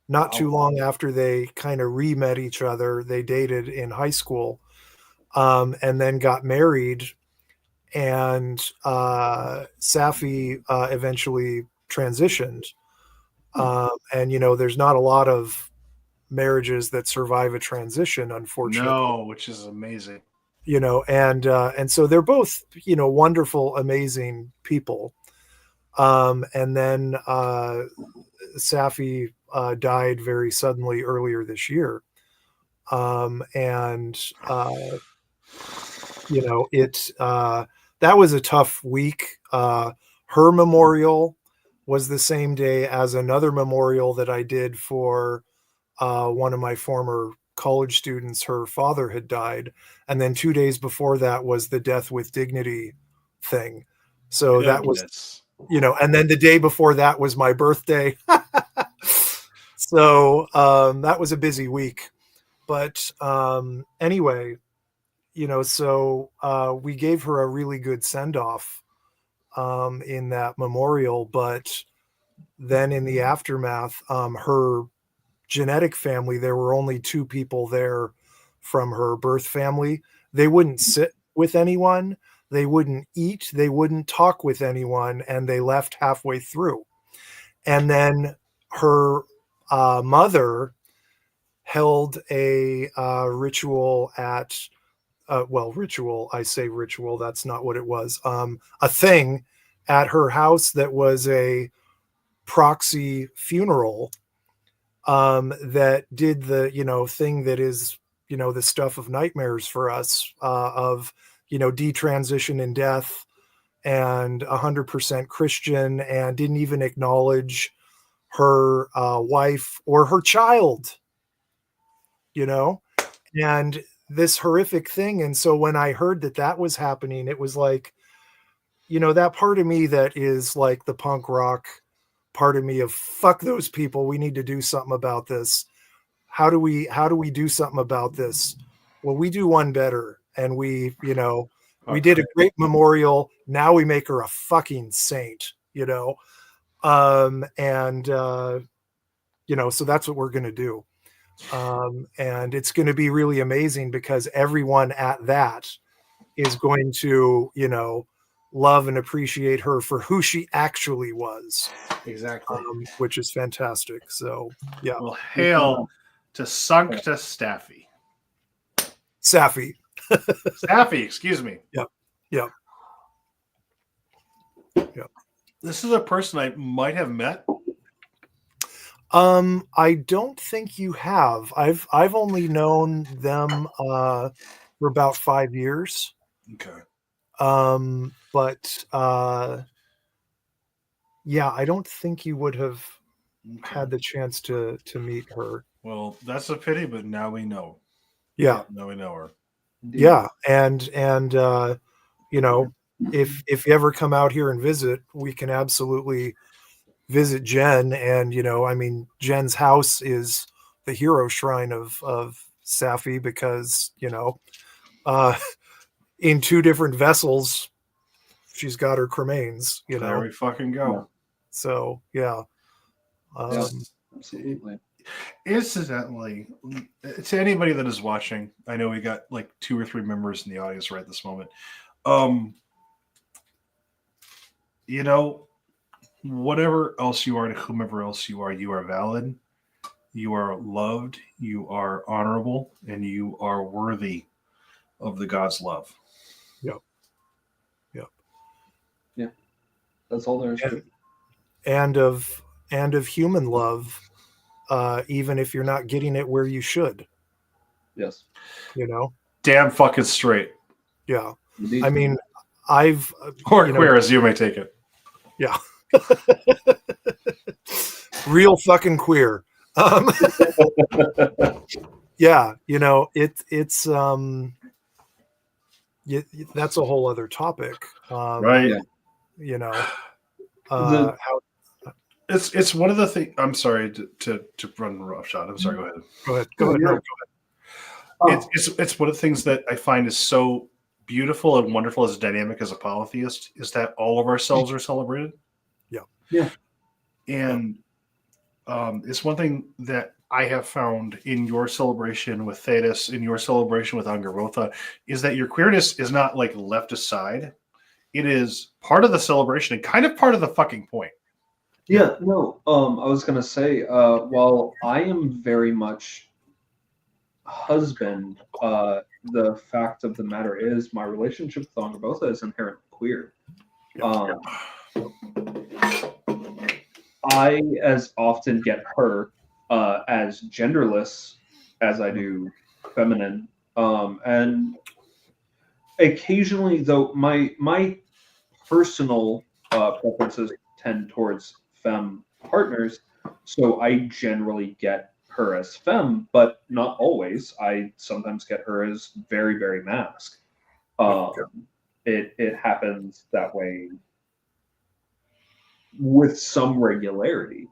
Not too long after they kind of re-met each other, they dated in high school, and then got married. And Safi eventually transitioned. And there's not a lot of marriages that survive a transition, unfortunately. No, which is amazing. And so they're both wonderful, amazing people. And then Safi died very suddenly earlier this year. That was a tough week. Her memorial was the same day as another memorial that I did for one of my former college students. Her father had died. And then 2 days before that was the Death with Dignity thing. So that was, and then the day before that was my birthday. So that was a busy week. But anyway, so we gave her a really good send-off in that memorial. But then in the aftermath, her genetic family, there were only 2 people there from her birth family. They wouldn't sit with anyone. They wouldn't eat. They wouldn't talk with anyone. And they left halfway through. And then her mother held a ritual at ritual. I say ritual. That's not what it was. A thing at her house that was a proxy funeral that did the, thing that is, the stuff of nightmares for us of, detransition and death, and 100% Christian, and didn't even acknowledge her wife or her child, and this horrific thing. And so when I heard that was happening, it was like, that part of me that is like the punk rock part of me of fuck those people. We need to do something about this. How do we do something about this? Well, we do one better. And we did a great memorial. Now we make her a fucking saint, so that's what we're going to do. And it's going to be really amazing because everyone at that is going to, love and appreciate her for who she actually was. Exactly. Which is fantastic. So, yeah. Well, hail to Sancta Staffy. Safi. Staffy, excuse me. Yep. This is a person I might have met. I don't think you have. I've only known them for about 5 years. Okay. But I don't think you would have had the chance to meet her. Well, that's a pity, but now we know. Yeah. Now we know her. Yeah. And if you ever come out here and visit, we can absolutely visit Jen. And, Jen's house is the hero shrine of Safi because, in 2 different vessels, she's got her cremains, There we fucking go. So, yeah. Yes, absolutely. Incidentally, to anybody that is watching, I know we got like 2 or 3 members in the audience right this moment. Whatever else you are to whomever else you are valid, you are loved, you are honorable, and you are worthy of the God's love. Yeah. That's all there is to it. And of human love, even if you're not getting it where you should. Yes. Damn fucking straight. Yeah. Indeed. I've or queer as you may take it. Yeah. Real fucking queer. Yeah, it's that's a whole other topic. Right. Yeah. How It's one of the things. I'm sorry to run roughshod. I'm sorry. Go ahead. go ahead. No, It's one of the things that I find is so beautiful and wonderful as dynamic as a polytheist is that all of ourselves are celebrated. Yeah. And it's one thing that I have found in your celebration with Thetis, in your celebration with Angarotha, is that your queerness is not like left aside. It is part of the celebration and kind of part of the fucking point. Yeah, no, I was gonna say, while I am very much husband, the fact of the matter is my relationship with Angarotha is inherently queer. Um, I as often get her as genderless as I do feminine, and occasionally, though, my personal preferences tend towards femme partners, so I generally get her as femme, but not always. I sometimes get her as very, very masc. It happens that way with some regularity.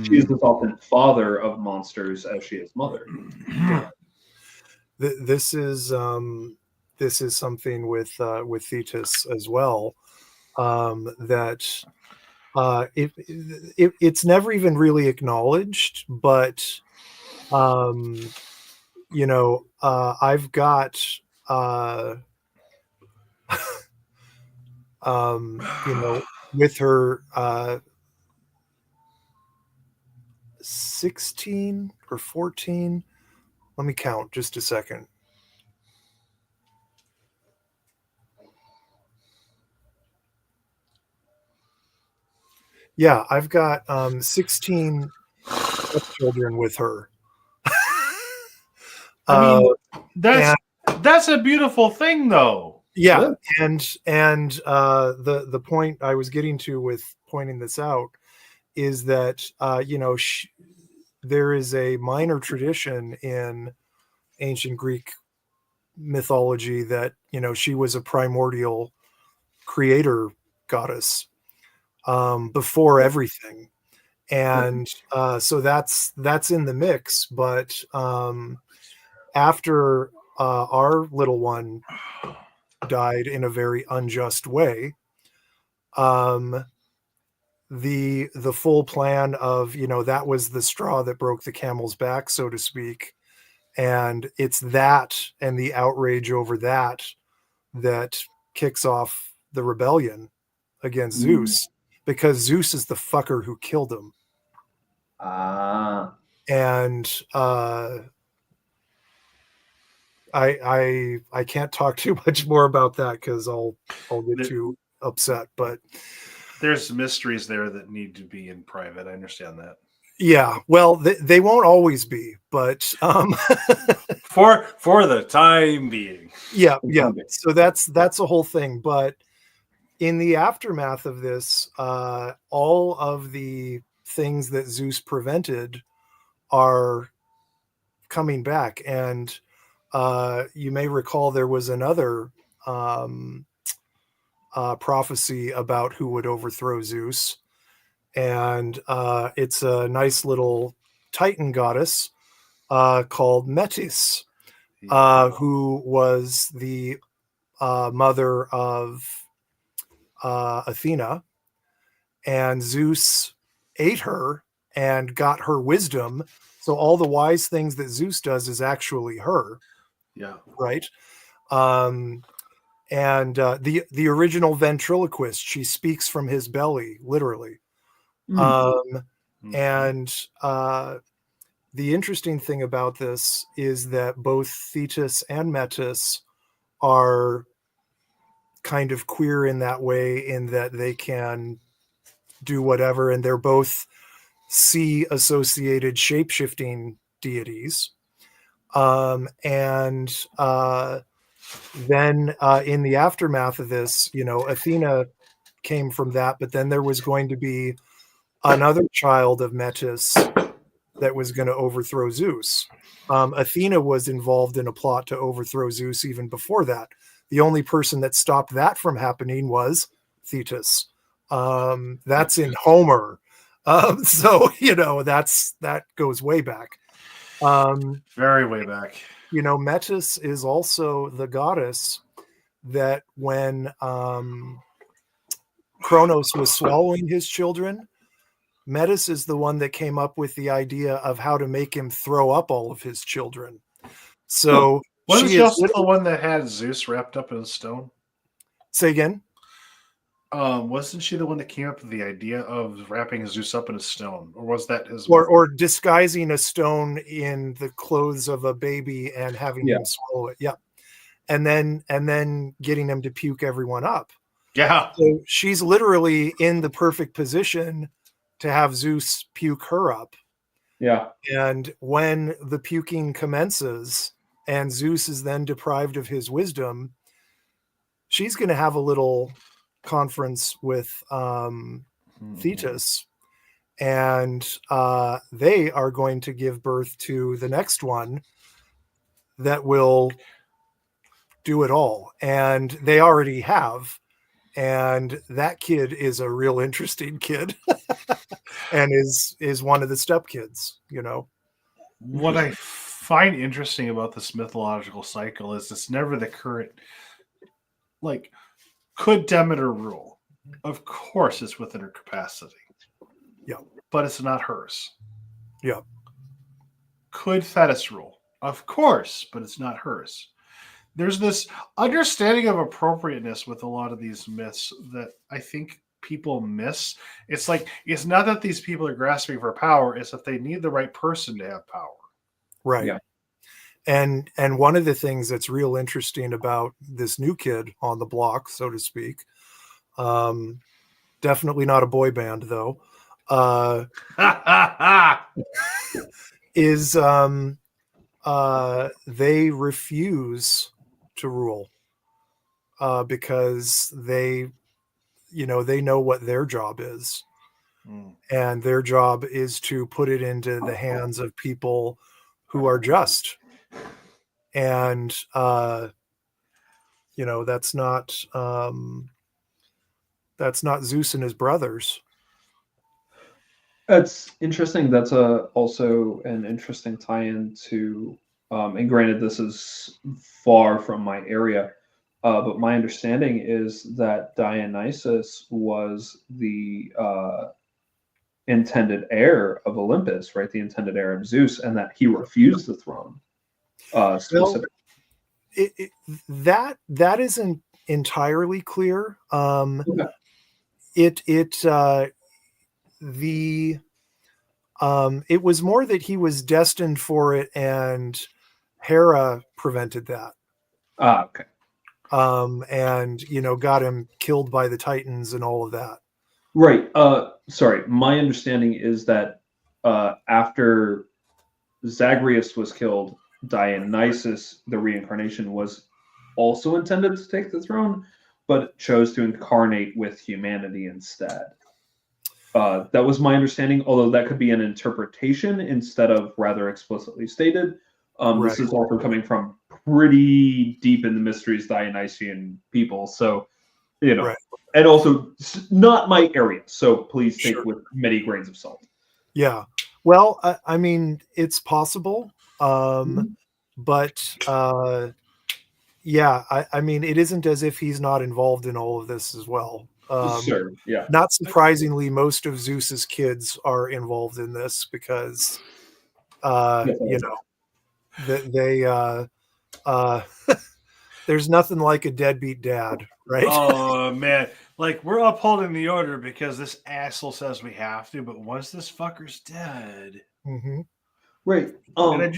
She is as often father of monsters as she is mother. This is something with Thetis as well, that it's never even really acknowledged, but I've got with her 16 or 14. Let me count just a second. Yeah, I've got 16 children with her. I mean, that's a beautiful thing, though. Yeah, and the point I was getting to with pointing this out is that there is a minor tradition in ancient Greek mythology that she was a primordial creator goddess before everything, and so that's in the mix. But after our little one died in a very unjust way, the full plan of that was the straw that broke the camel's back, so to speak, and it's that and the outrage over that kicks off the rebellion against Zeus, because Zeus is the fucker who killed him. And I can't talk too much more about that because I'll get too upset, but there's mysteries there that need to be in private. I understand that. Yeah, well, they won't always be, but for the time being. Yeah. So that's a whole thing. But in the aftermath of this, all of the things that Zeus prevented are coming back, and you may recall there was another prophecy about who would overthrow Zeus. And it's a nice little Titan goddess called Metis, who was the mother of Athena. And Zeus ate her and got her wisdom. So all the wise things that Zeus does is actually her. Yeah. Right. And the original ventriloquist, she speaks from his belly, literally. And the interesting thing about this is that both Thetis and Metis are kind of queer in that way, in that they can do whatever, and they're both sea associated shape-shifting deities. And then in the aftermath of this, Athena came from that, but then there was going to be another child of Metis that was going to overthrow Zeus. Athena was involved in a plot to overthrow Zeus even before that. The only person that stopped that from happening was Thetis. That's in Homer. So, that goes way back. Very way back. Metis is also the goddess that when Kronos was swallowing his children, Metis is the one that came up with the idea of how to make him throw up all of his children. So wasn't she also the one that had Zeus wrapped up in a stone? Say again? Wasn't she the one that came up with the idea of wrapping Zeus up in a stone, or was that his? Or disguising a stone in the clothes of a baby and having him swallow it? Yeah, and then getting him to puke everyone up. Yeah. So she's literally in the perfect position to have Zeus puke her up. Yeah. And when the puking commences and Zeus is then deprived of his wisdom, she's going to have a little conference with Thetis, and they are going to give birth to the next one that will do it all. And they already have. And that kid is a real interesting kid and is one of the stepkids, What I find interesting about this mythological cycle is it's never the current, could Demeter rule? Of course it's within her capacity. Yeah. But it's not hers. Yeah. Could Thetis rule? Of course, but it's not hers. There's this understanding of appropriateness with a lot of these myths that I think people miss. It's it's not that these people are grasping for power, it's that they need the right person to have power. Right. Yeah. And one of the things that's real interesting about this new kid on the block, so to speak, definitely not a boy band though, is they refuse to rule because they know what their job is. And their job is to put it into the hands of people who are just. And that's not Zeus and his brothers. That's interesting. That's also an interesting tie-in to, and granted, this is far from my area, but my understanding is that Dionysus was the intended heir of Olympus, right? The intended heir of Zeus, and that he refused the throne. Specifically. That isn't entirely clear. Okay. It was more that he was destined for it, and Hera prevented that. Okay. And got him killed by the Titans and all of that. Right. Sorry. My understanding is that after Zagreus was killed, Dionysus, the reincarnation, was also intended to take the throne, but chose to incarnate with humanity instead. That was my understanding, although that could be an interpretation instead of rather explicitly stated. Right. This is also coming from pretty deep in the mysteries Dionysian people, so Right. and also not my area, so please take with many grains of salt. Yeah, well, I mean, it's possible, but yeah, I mean, it isn't as if he's not involved in all of this as well. Sure, yeah. Not surprisingly, most of Zeus's kids are involved in this because, they there's nothing like a deadbeat dad, right? Oh man, we're upholding the order because this asshole says we have to, but once this fucker's dead, right? And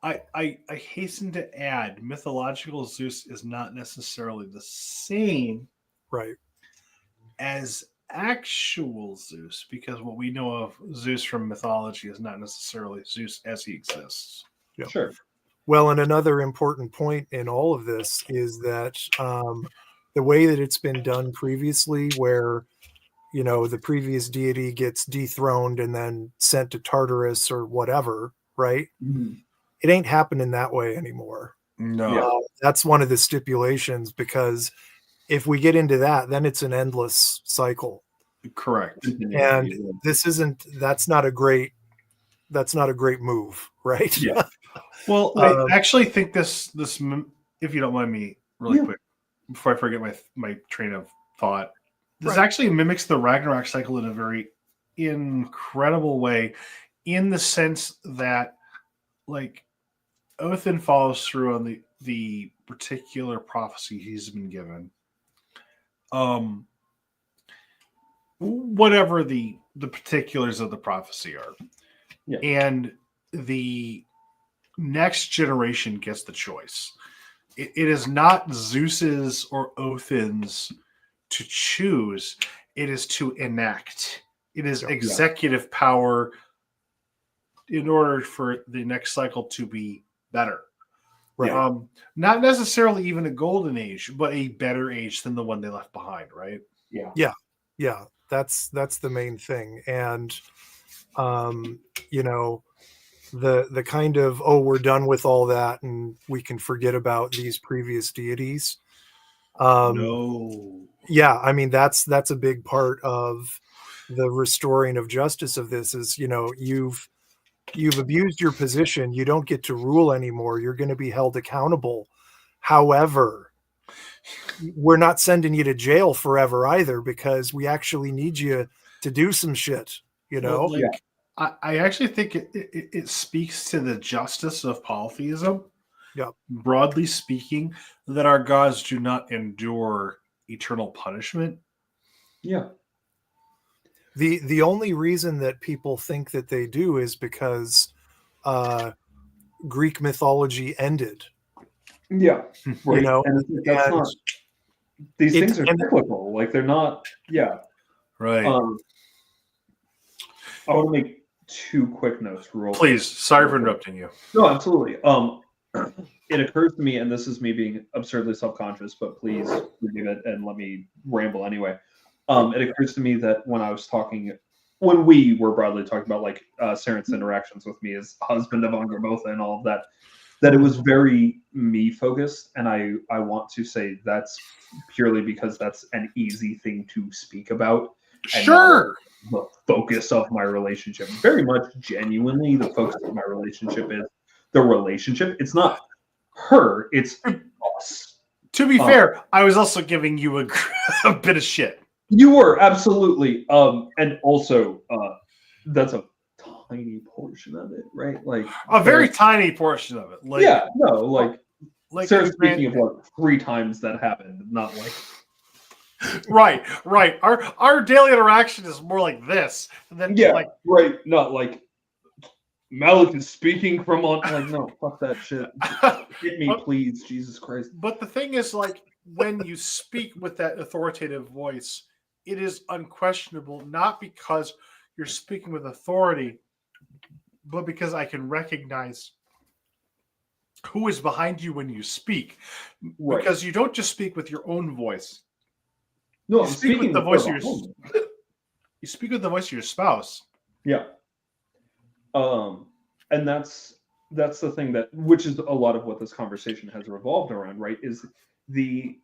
I hasten to add, mythological Zeus is not necessarily the same, right, as actual Zeus, because what we know of Zeus from mythology is not necessarily Zeus as he exists. Yeah. Sure. Well, and another important point in all of this is that the way that it's been done previously, where the previous deity gets dethroned and then sent to Tartarus or whatever, right? Mhm. It ain't happening that way anymore. No. Yeah. That's one of the stipulations, because if we get into that, then it's an endless cycle. Correct. And that's not a great move, right? Yeah. Well, I actually think this, if you don't mind me really quick, before I forget my train of thought, this actually mimics the Ragnarok cycle in a very incredible way, in the sense that, like, Othin follows through on the particular prophecy he's been given. Whatever the particulars of the prophecy are. Yeah. And the next generation gets the choice. It is not Zeus's or Othin's to choose. It is to enact. It is executive power in order for the next cycle to be better. Right. Not necessarily even a golden age, but a better age than the one they left behind, right? Yeah. That's the main thing. And the kind of, we're done with all that and we can forget about these previous deities. No. Yeah, I mean, that's a big part of the restoring of justice of this is, you've abused your position. You don't get to rule anymore. You're going to be held accountable. However, we're not sending you to jail forever either, because we actually need you to do some shit, Well, I actually think it speaks to the justice of polytheism. Yeah. Broadly speaking, that our gods do not endure eternal punishment. Yeah. The only reason that people think that they do is because Greek mythology ended. Yeah. Right. And that's not. These things are and- cyclical. Like, they're not. Yeah. Right. I want to make 2 quick notes. Please. Sorry for interrupting you. No, absolutely. It occurs to me, and this is me being absurdly self-conscious, but please forgive it and let me ramble anyway. It occurs to me that when we were broadly talking about, like, Sarenth's interactions with me as husband of Angrabotha and all of that, that it was very me focused, and I want to say that's purely because that's an easy thing to speak about. Sure. The focus of my relationship, very much genuinely, the focus of my relationship is the relationship. It's not her, it's us. To be fair, I was also giving you a bit of shit. You were, absolutely. And also, that's a tiny portion of it, right? Like, a very tiny portion of it. Like, yeah, no, like Sarah's speaking of, like, 3 times that happened, not like. Right. Our daily interaction is more like this. And then, right. Not like Maleck is speaking from on. Like, no, fuck that shit. Hit me, please, Jesus Christ. But the thing is, like, when you speak with that authoritative voice, it is unquestionable, not because you're speaking with authority, but because I can recognize who is behind you when you speak. Right. Because you don't just speak with your own voice. No, you I'm speak with the voice of your. home. You speak with the voice of your spouse. Yeah. And that's the thing which is a lot of what this conversation has revolved around, right? Is the,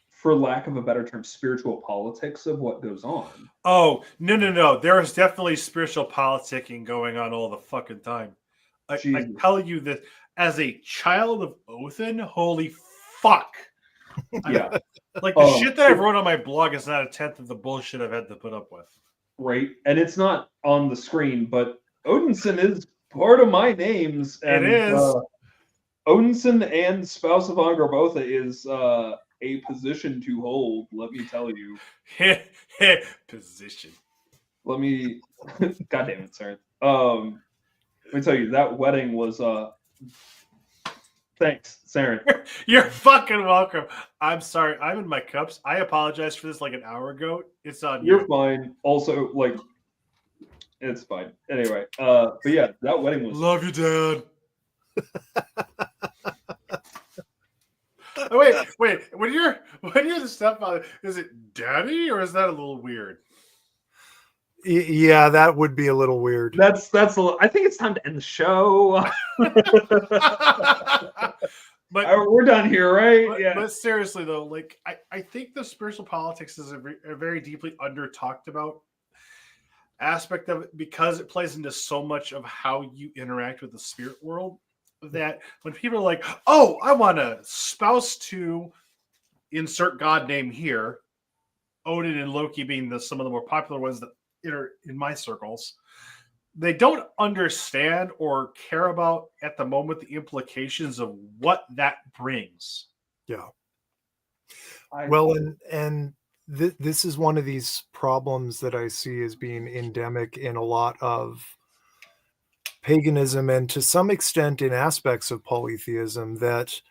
for lack of a better term, spiritual politics of what goes on. Oh, no. There is definitely spiritual politicking going on all the fucking time. I tell you that as a child of Othin, holy fuck. Yeah. Like, the shit that I wrote on my blog is not a tenth of the bullshit I've had to put up with. Right. And it's not on the screen, but Odinson is part of my names. And, it is. Odinson and spouse of Angrabotha is a position to hold, let me tell you. Position. Let me God damn it, Sarenth. Let me tell you, that wedding was thanks, Sarenth. You're fucking welcome. I'm sorry. I'm in my cups. I apologized for this like an hour ago. It's on you. You're fine. Also, like, it's fine. Anyway, but yeah, that wedding was. Love you, Dad. Wait. When you're the stepfather, is it Daddy or is that a little weird? Yeah, that would be a little weird. That's I think it's time to end the show. But we're done here, right? But seriously though, like I think the spiritual politics is a very deeply under talked about aspect of it, because it plays into so much of how you interact with the spirit world, that when people are like, oh, I want a spouse to insert god name here, Odin and Loki being some of the more popular ones that are in my circles, they don't understand or care about at the moment the implications of what that brings. Yeah. Well, and this is one of these problems that I see as being endemic in a lot of paganism, and to some extent in aspects of polytheism, that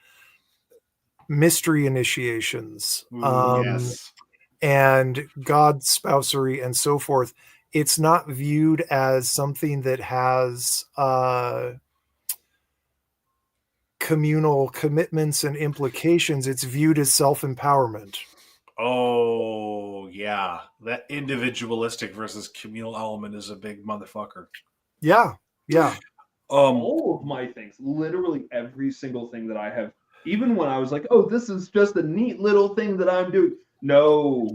mystery initiations, Yes. and god spousery and so forth, it's not viewed as something that has communal commitments and implications. It's viewed as self-empowerment. Oh, yeah. That individualistic versus communal element is a big motherfucker. Yeah. Yeah. All of my things, literally every single thing that I have, even when I was like, oh, this is just a neat little thing that I'm doing. No,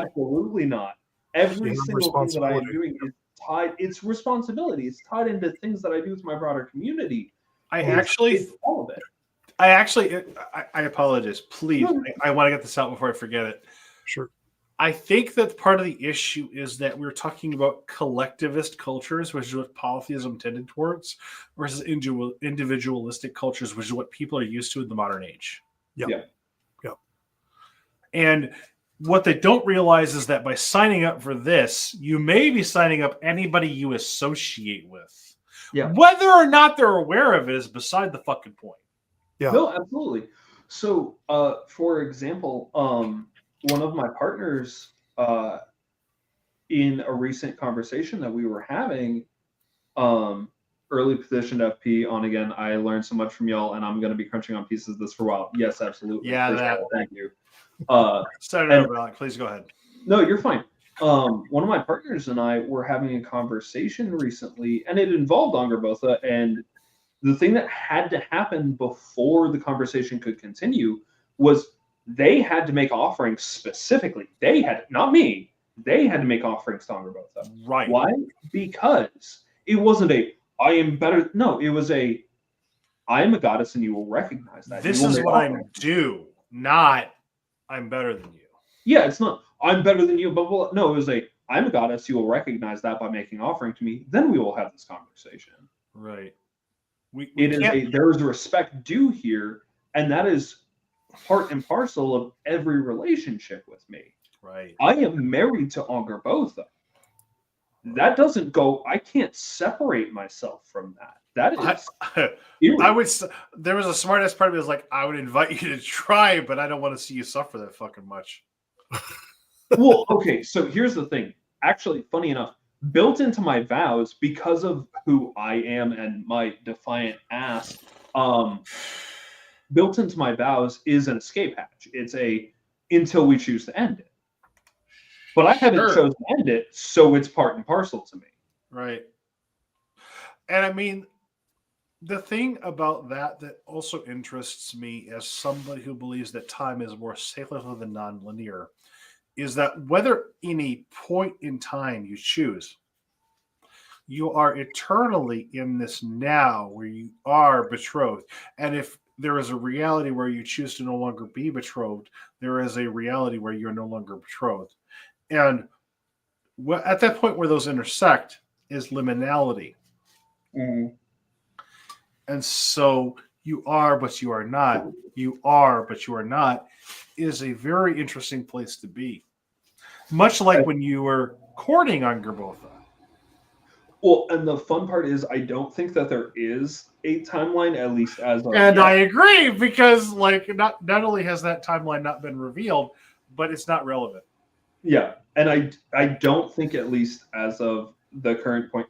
absolutely not. Every single thing that I am doing is tied, it's responsibility. It's tied into things that I do with my broader community. It's all of it. I apologize. Please, I want to get this out before I forget it. Sure. I think that part of the issue is that we're talking about collectivist cultures, which is what polytheism tended towards, versus individualistic cultures, which is what people are used to in the modern age. Yeah. And what they don't realize is that by signing up for this, you may be signing up anybody you associate with. Yeah. Whether or not they're aware of it is beside the fucking point. Yeah. No, absolutely. So, for example, one of my partners in a recent conversation that we were having, early positioned FP on again, I learned so much from y'all, and I'm going to be crunching on pieces of this for a while. Yes, absolutely. Yeah, thank you. Start it over, Alec. Please go ahead. No, you're fine. One of my partners and I were having a conversation recently, and it involved Angerbotha, and the thing that had to happen before the conversation could continue was they had to make offerings specifically. They had, not me, they had to make offerings to Angerbotha. Right. Why? Because it wasn't a, I am better. No, it was a, I am a goddess and you will recognize that. This is what I do, not I'm better than you. Yeah, it's not, I'm better than you, but no, it was a, I'm a goddess, you will recognize that by making offering to me, then we will have this conversation. Right. There is a respect due here, and that is part and parcel of every relationship with me. Right. I am married to Angerbotha. That doesn't go, I can't separate myself from that. That is I would, there was a smart ass part of me that was like, I would invite you to try, but I don't want to see you suffer that fucking much. Well, okay, so here's the thing. Actually, funny enough, built into my vows, because of who I am and my defiant ass, built into my vows is an escape hatch. It's a until we choose to end it. But I haven't chosen to end it, so it's part and parcel to me. Right. And I mean, the thing about that also interests me as somebody who believes that time is more cyclical than nonlinear is that whether in a point in time you choose, you are eternally in this now where you are betrothed. And if there is a reality where you choose to no longer be betrothed, there is a reality where you're no longer betrothed. And at that point where those intersect is liminality. Mm-hmm. And so you are, but you are not. You are, but you are not is a very interesting place to be. Much like when you were courting Angerbotha. Well, and the fun part is I don't think that there is a timeline, at least as of And yet. I agree, because like not only has that timeline not been revealed, but it's not relevant. Yeah, and I don't think, at least as of the current point,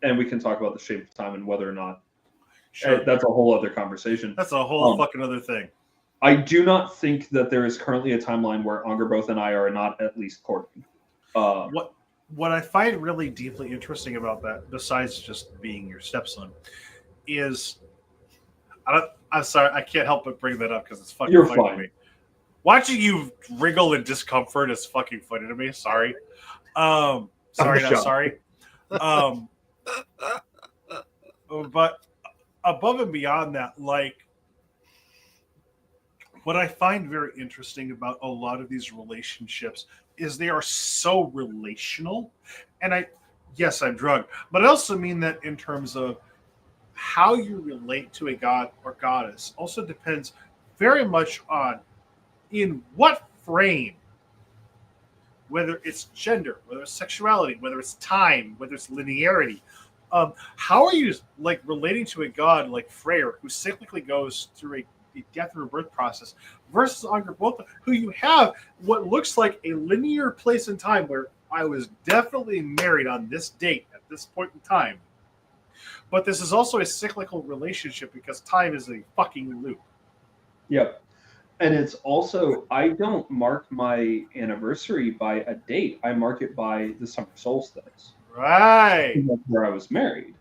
and we can talk about the shape of time and whether or not. Sure. That's a whole other conversation. That's a whole fucking other thing. I do not think that there is currently a timeline where Angerbotha and I are not at least courting. what I find really deeply interesting about that, besides just being your stepson, is I'm sorry, I can't help but bring that up because it's fucking You're funny to fine. me. Watching you wriggle in discomfort is fucking funny to me. Sorry. Sorry, not shocked. sorry. But above and beyond that, like, what I find very interesting about a lot of these relationships is they are so relational. And yes, I'm drunk, but I also mean that in terms of how you relate to a god or goddess also depends very much on in what frame, whether it's gender, whether it's sexuality, whether it's time, whether it's linearity. How are you like relating to a god like Freyr, who cyclically goes through a death and rebirth process, versus Angrboda, who you have what looks like a linear place in time where I was definitely married on this date at this point in time. But this is also a cyclical relationship because time is a fucking loop. Yep. And it's also, I don't mark my anniversary by a date. I mark it by the summer solstice. Right. That's where I was married.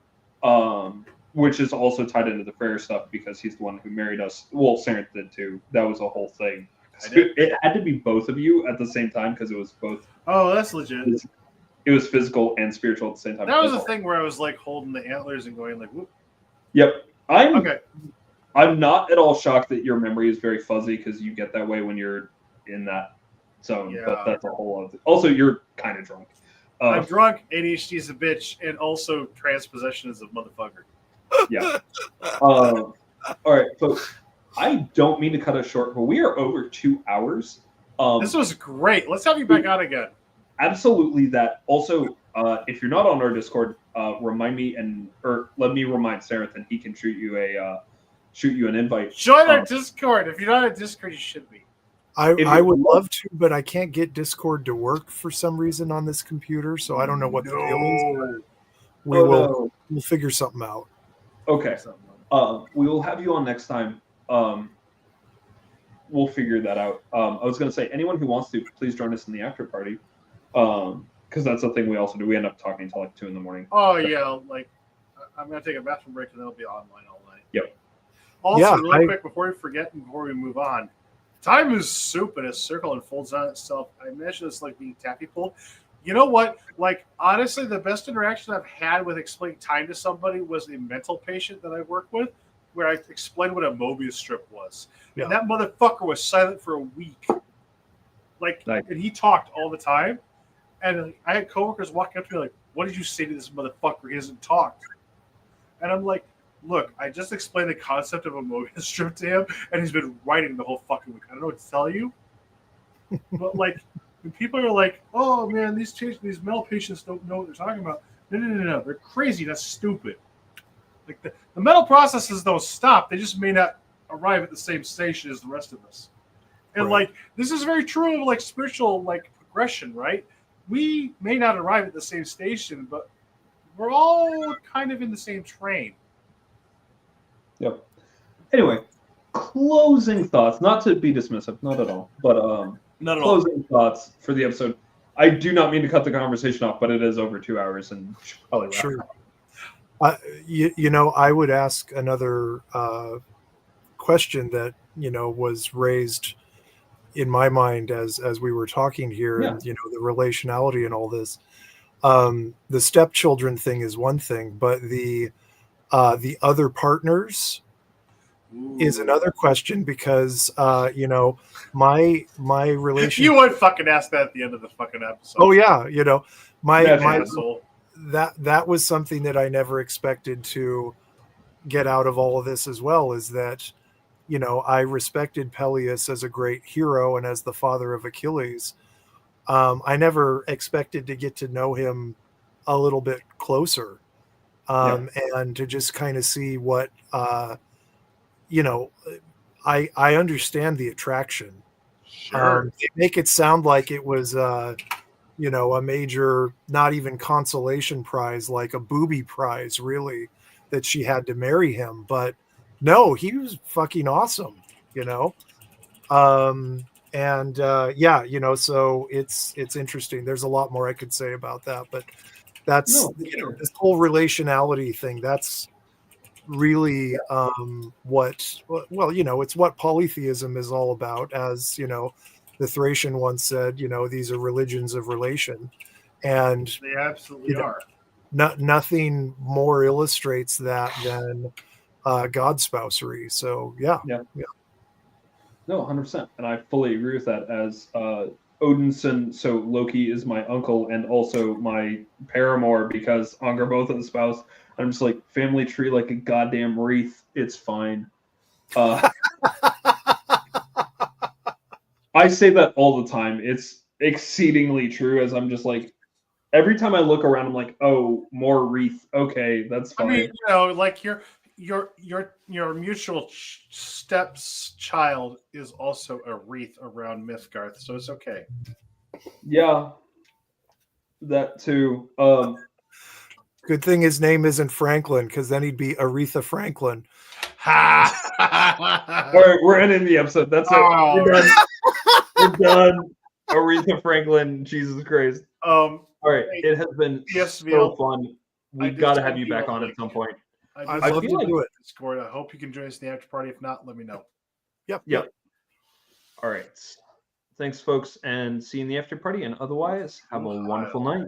Which is also tied into the Freyr stuff because he's the one who married us. Well, Sarenth did too. That was a whole thing. It had to be both of you at the same time because it was both. Oh, that's legit. It was physical and spiritual at the same time. That was a thing where I was like holding the antlers and going like, whoop. Yep. Okay. I'm not at all shocked that your memory is very fuzzy because you get that way when you're in that zone. Yeah. But that's a whole other. Also, you're kind of drunk. I'm drunk. ADHD is a bitch, and also transpossession is a motherfucker. Yeah. All right, folks. I don't mean to cut us short, but we are over 2 hours. This was great. Let's have you back on again. Absolutely. That. Also, if you're not on our Discord, remind me or let me remind Sarenth, and he can shoot you an invite. Join our Discord. If you're not on Discord, you should be. I would love to, but I can't get Discord to work for some reason on this computer, so I don't know what the deal is. We'll figure something out. Okay. We will have you on next time. We'll figure that out. I was going to say, anyone who wants to, please join us in the after party. Because that's the thing we also do. We end up talking until like 2 a.m. Oh, yeah. Like, I'm going to take a bathroom break and then I'll be online all night. Yep. Also, really quick, before we forget and before we move on, time is soup in a circle and folds on itself. I imagine it's like being taffy pulled. You know what? Like, honestly, the best interaction I've had with explaining time to somebody was a mental patient that I worked with, where I explained what a Mobius strip was. Yeah. And that motherfucker was silent for a week. Like, and he talked all the time. And I had coworkers walking up to me like, what did you say to this motherfucker? He hasn't talked. And I'm like, look, I just explained the concept of a Mobius strip to him, and he's been writing the whole fucking week. I don't know what to tell you. But, like, when people are like, oh, man, these mental patients don't know what they're talking about. No. They're crazy. That's stupid. Like, the mental processes don't stop. They just may not arrive at the same station as the rest of us. And, like, this is very true of, like, spiritual, like, progression, right? We may not arrive at the same station, but we're all kind of in the same train. Yep. Anyway, closing thoughts. Not to be dismissive, not at all. But not at closing thoughts for the episode. I do not mean to cut the conversation off, but it is over 2 hours, and probably sure. I would ask another question that was raised in my mind as we were talking here, and the relationality and all this. The stepchildren thing is one thing, but the other partners is another question because my relationship. You would fucking ask that at the end of the fucking episode. Oh yeah, my asshole. That was something that I never expected to get out of all of this as well. Is that I respected Peleus as a great hero and as the father of Achilles. I never expected to get to know him a little bit closer. And to just kind of see what, I understand the attraction. Sure. They make it sound like it was, a major, not even consolation prize, like a booby prize, really, that she had to marry him. But no, he was fucking awesome, And yeah, so it's interesting. There's a lot more I could say about that, but that's No, for sure. this whole relationality thing. That's really it's what polytheism is all about. As the Thracian once said, these are religions of relation, and They absolutely are. nothing more illustrates that than God spousery. So yeah. No, 100%. And I fully agree with that. As Odinson, so Loki is my uncle and also my paramour because Angra both of the spouse. I'm just like, family tree like a goddamn wreath. It's fine. I say that all the time. It's exceedingly true, as I'm just like, every time I look around, I'm like, oh, more wreath. Okay, that's fine. I mean, like your mutual step's child is also a wreath around Mythgarth, so it's okay. Yeah, that too. Good thing his name isn't Franklin, because then he'd be Aretha Franklin. All right, we're ending the episode. That's it. We're done. We're done. Aretha Franklin, Jesus Christ. All right, it has been so fun. We've got to have you back on at some point. I'd love to do it. Discord. I hope you can join us in the after party. If not, let me know. Yep. All right. Thanks, folks, and see you in the after party. And otherwise, have a wonderful night.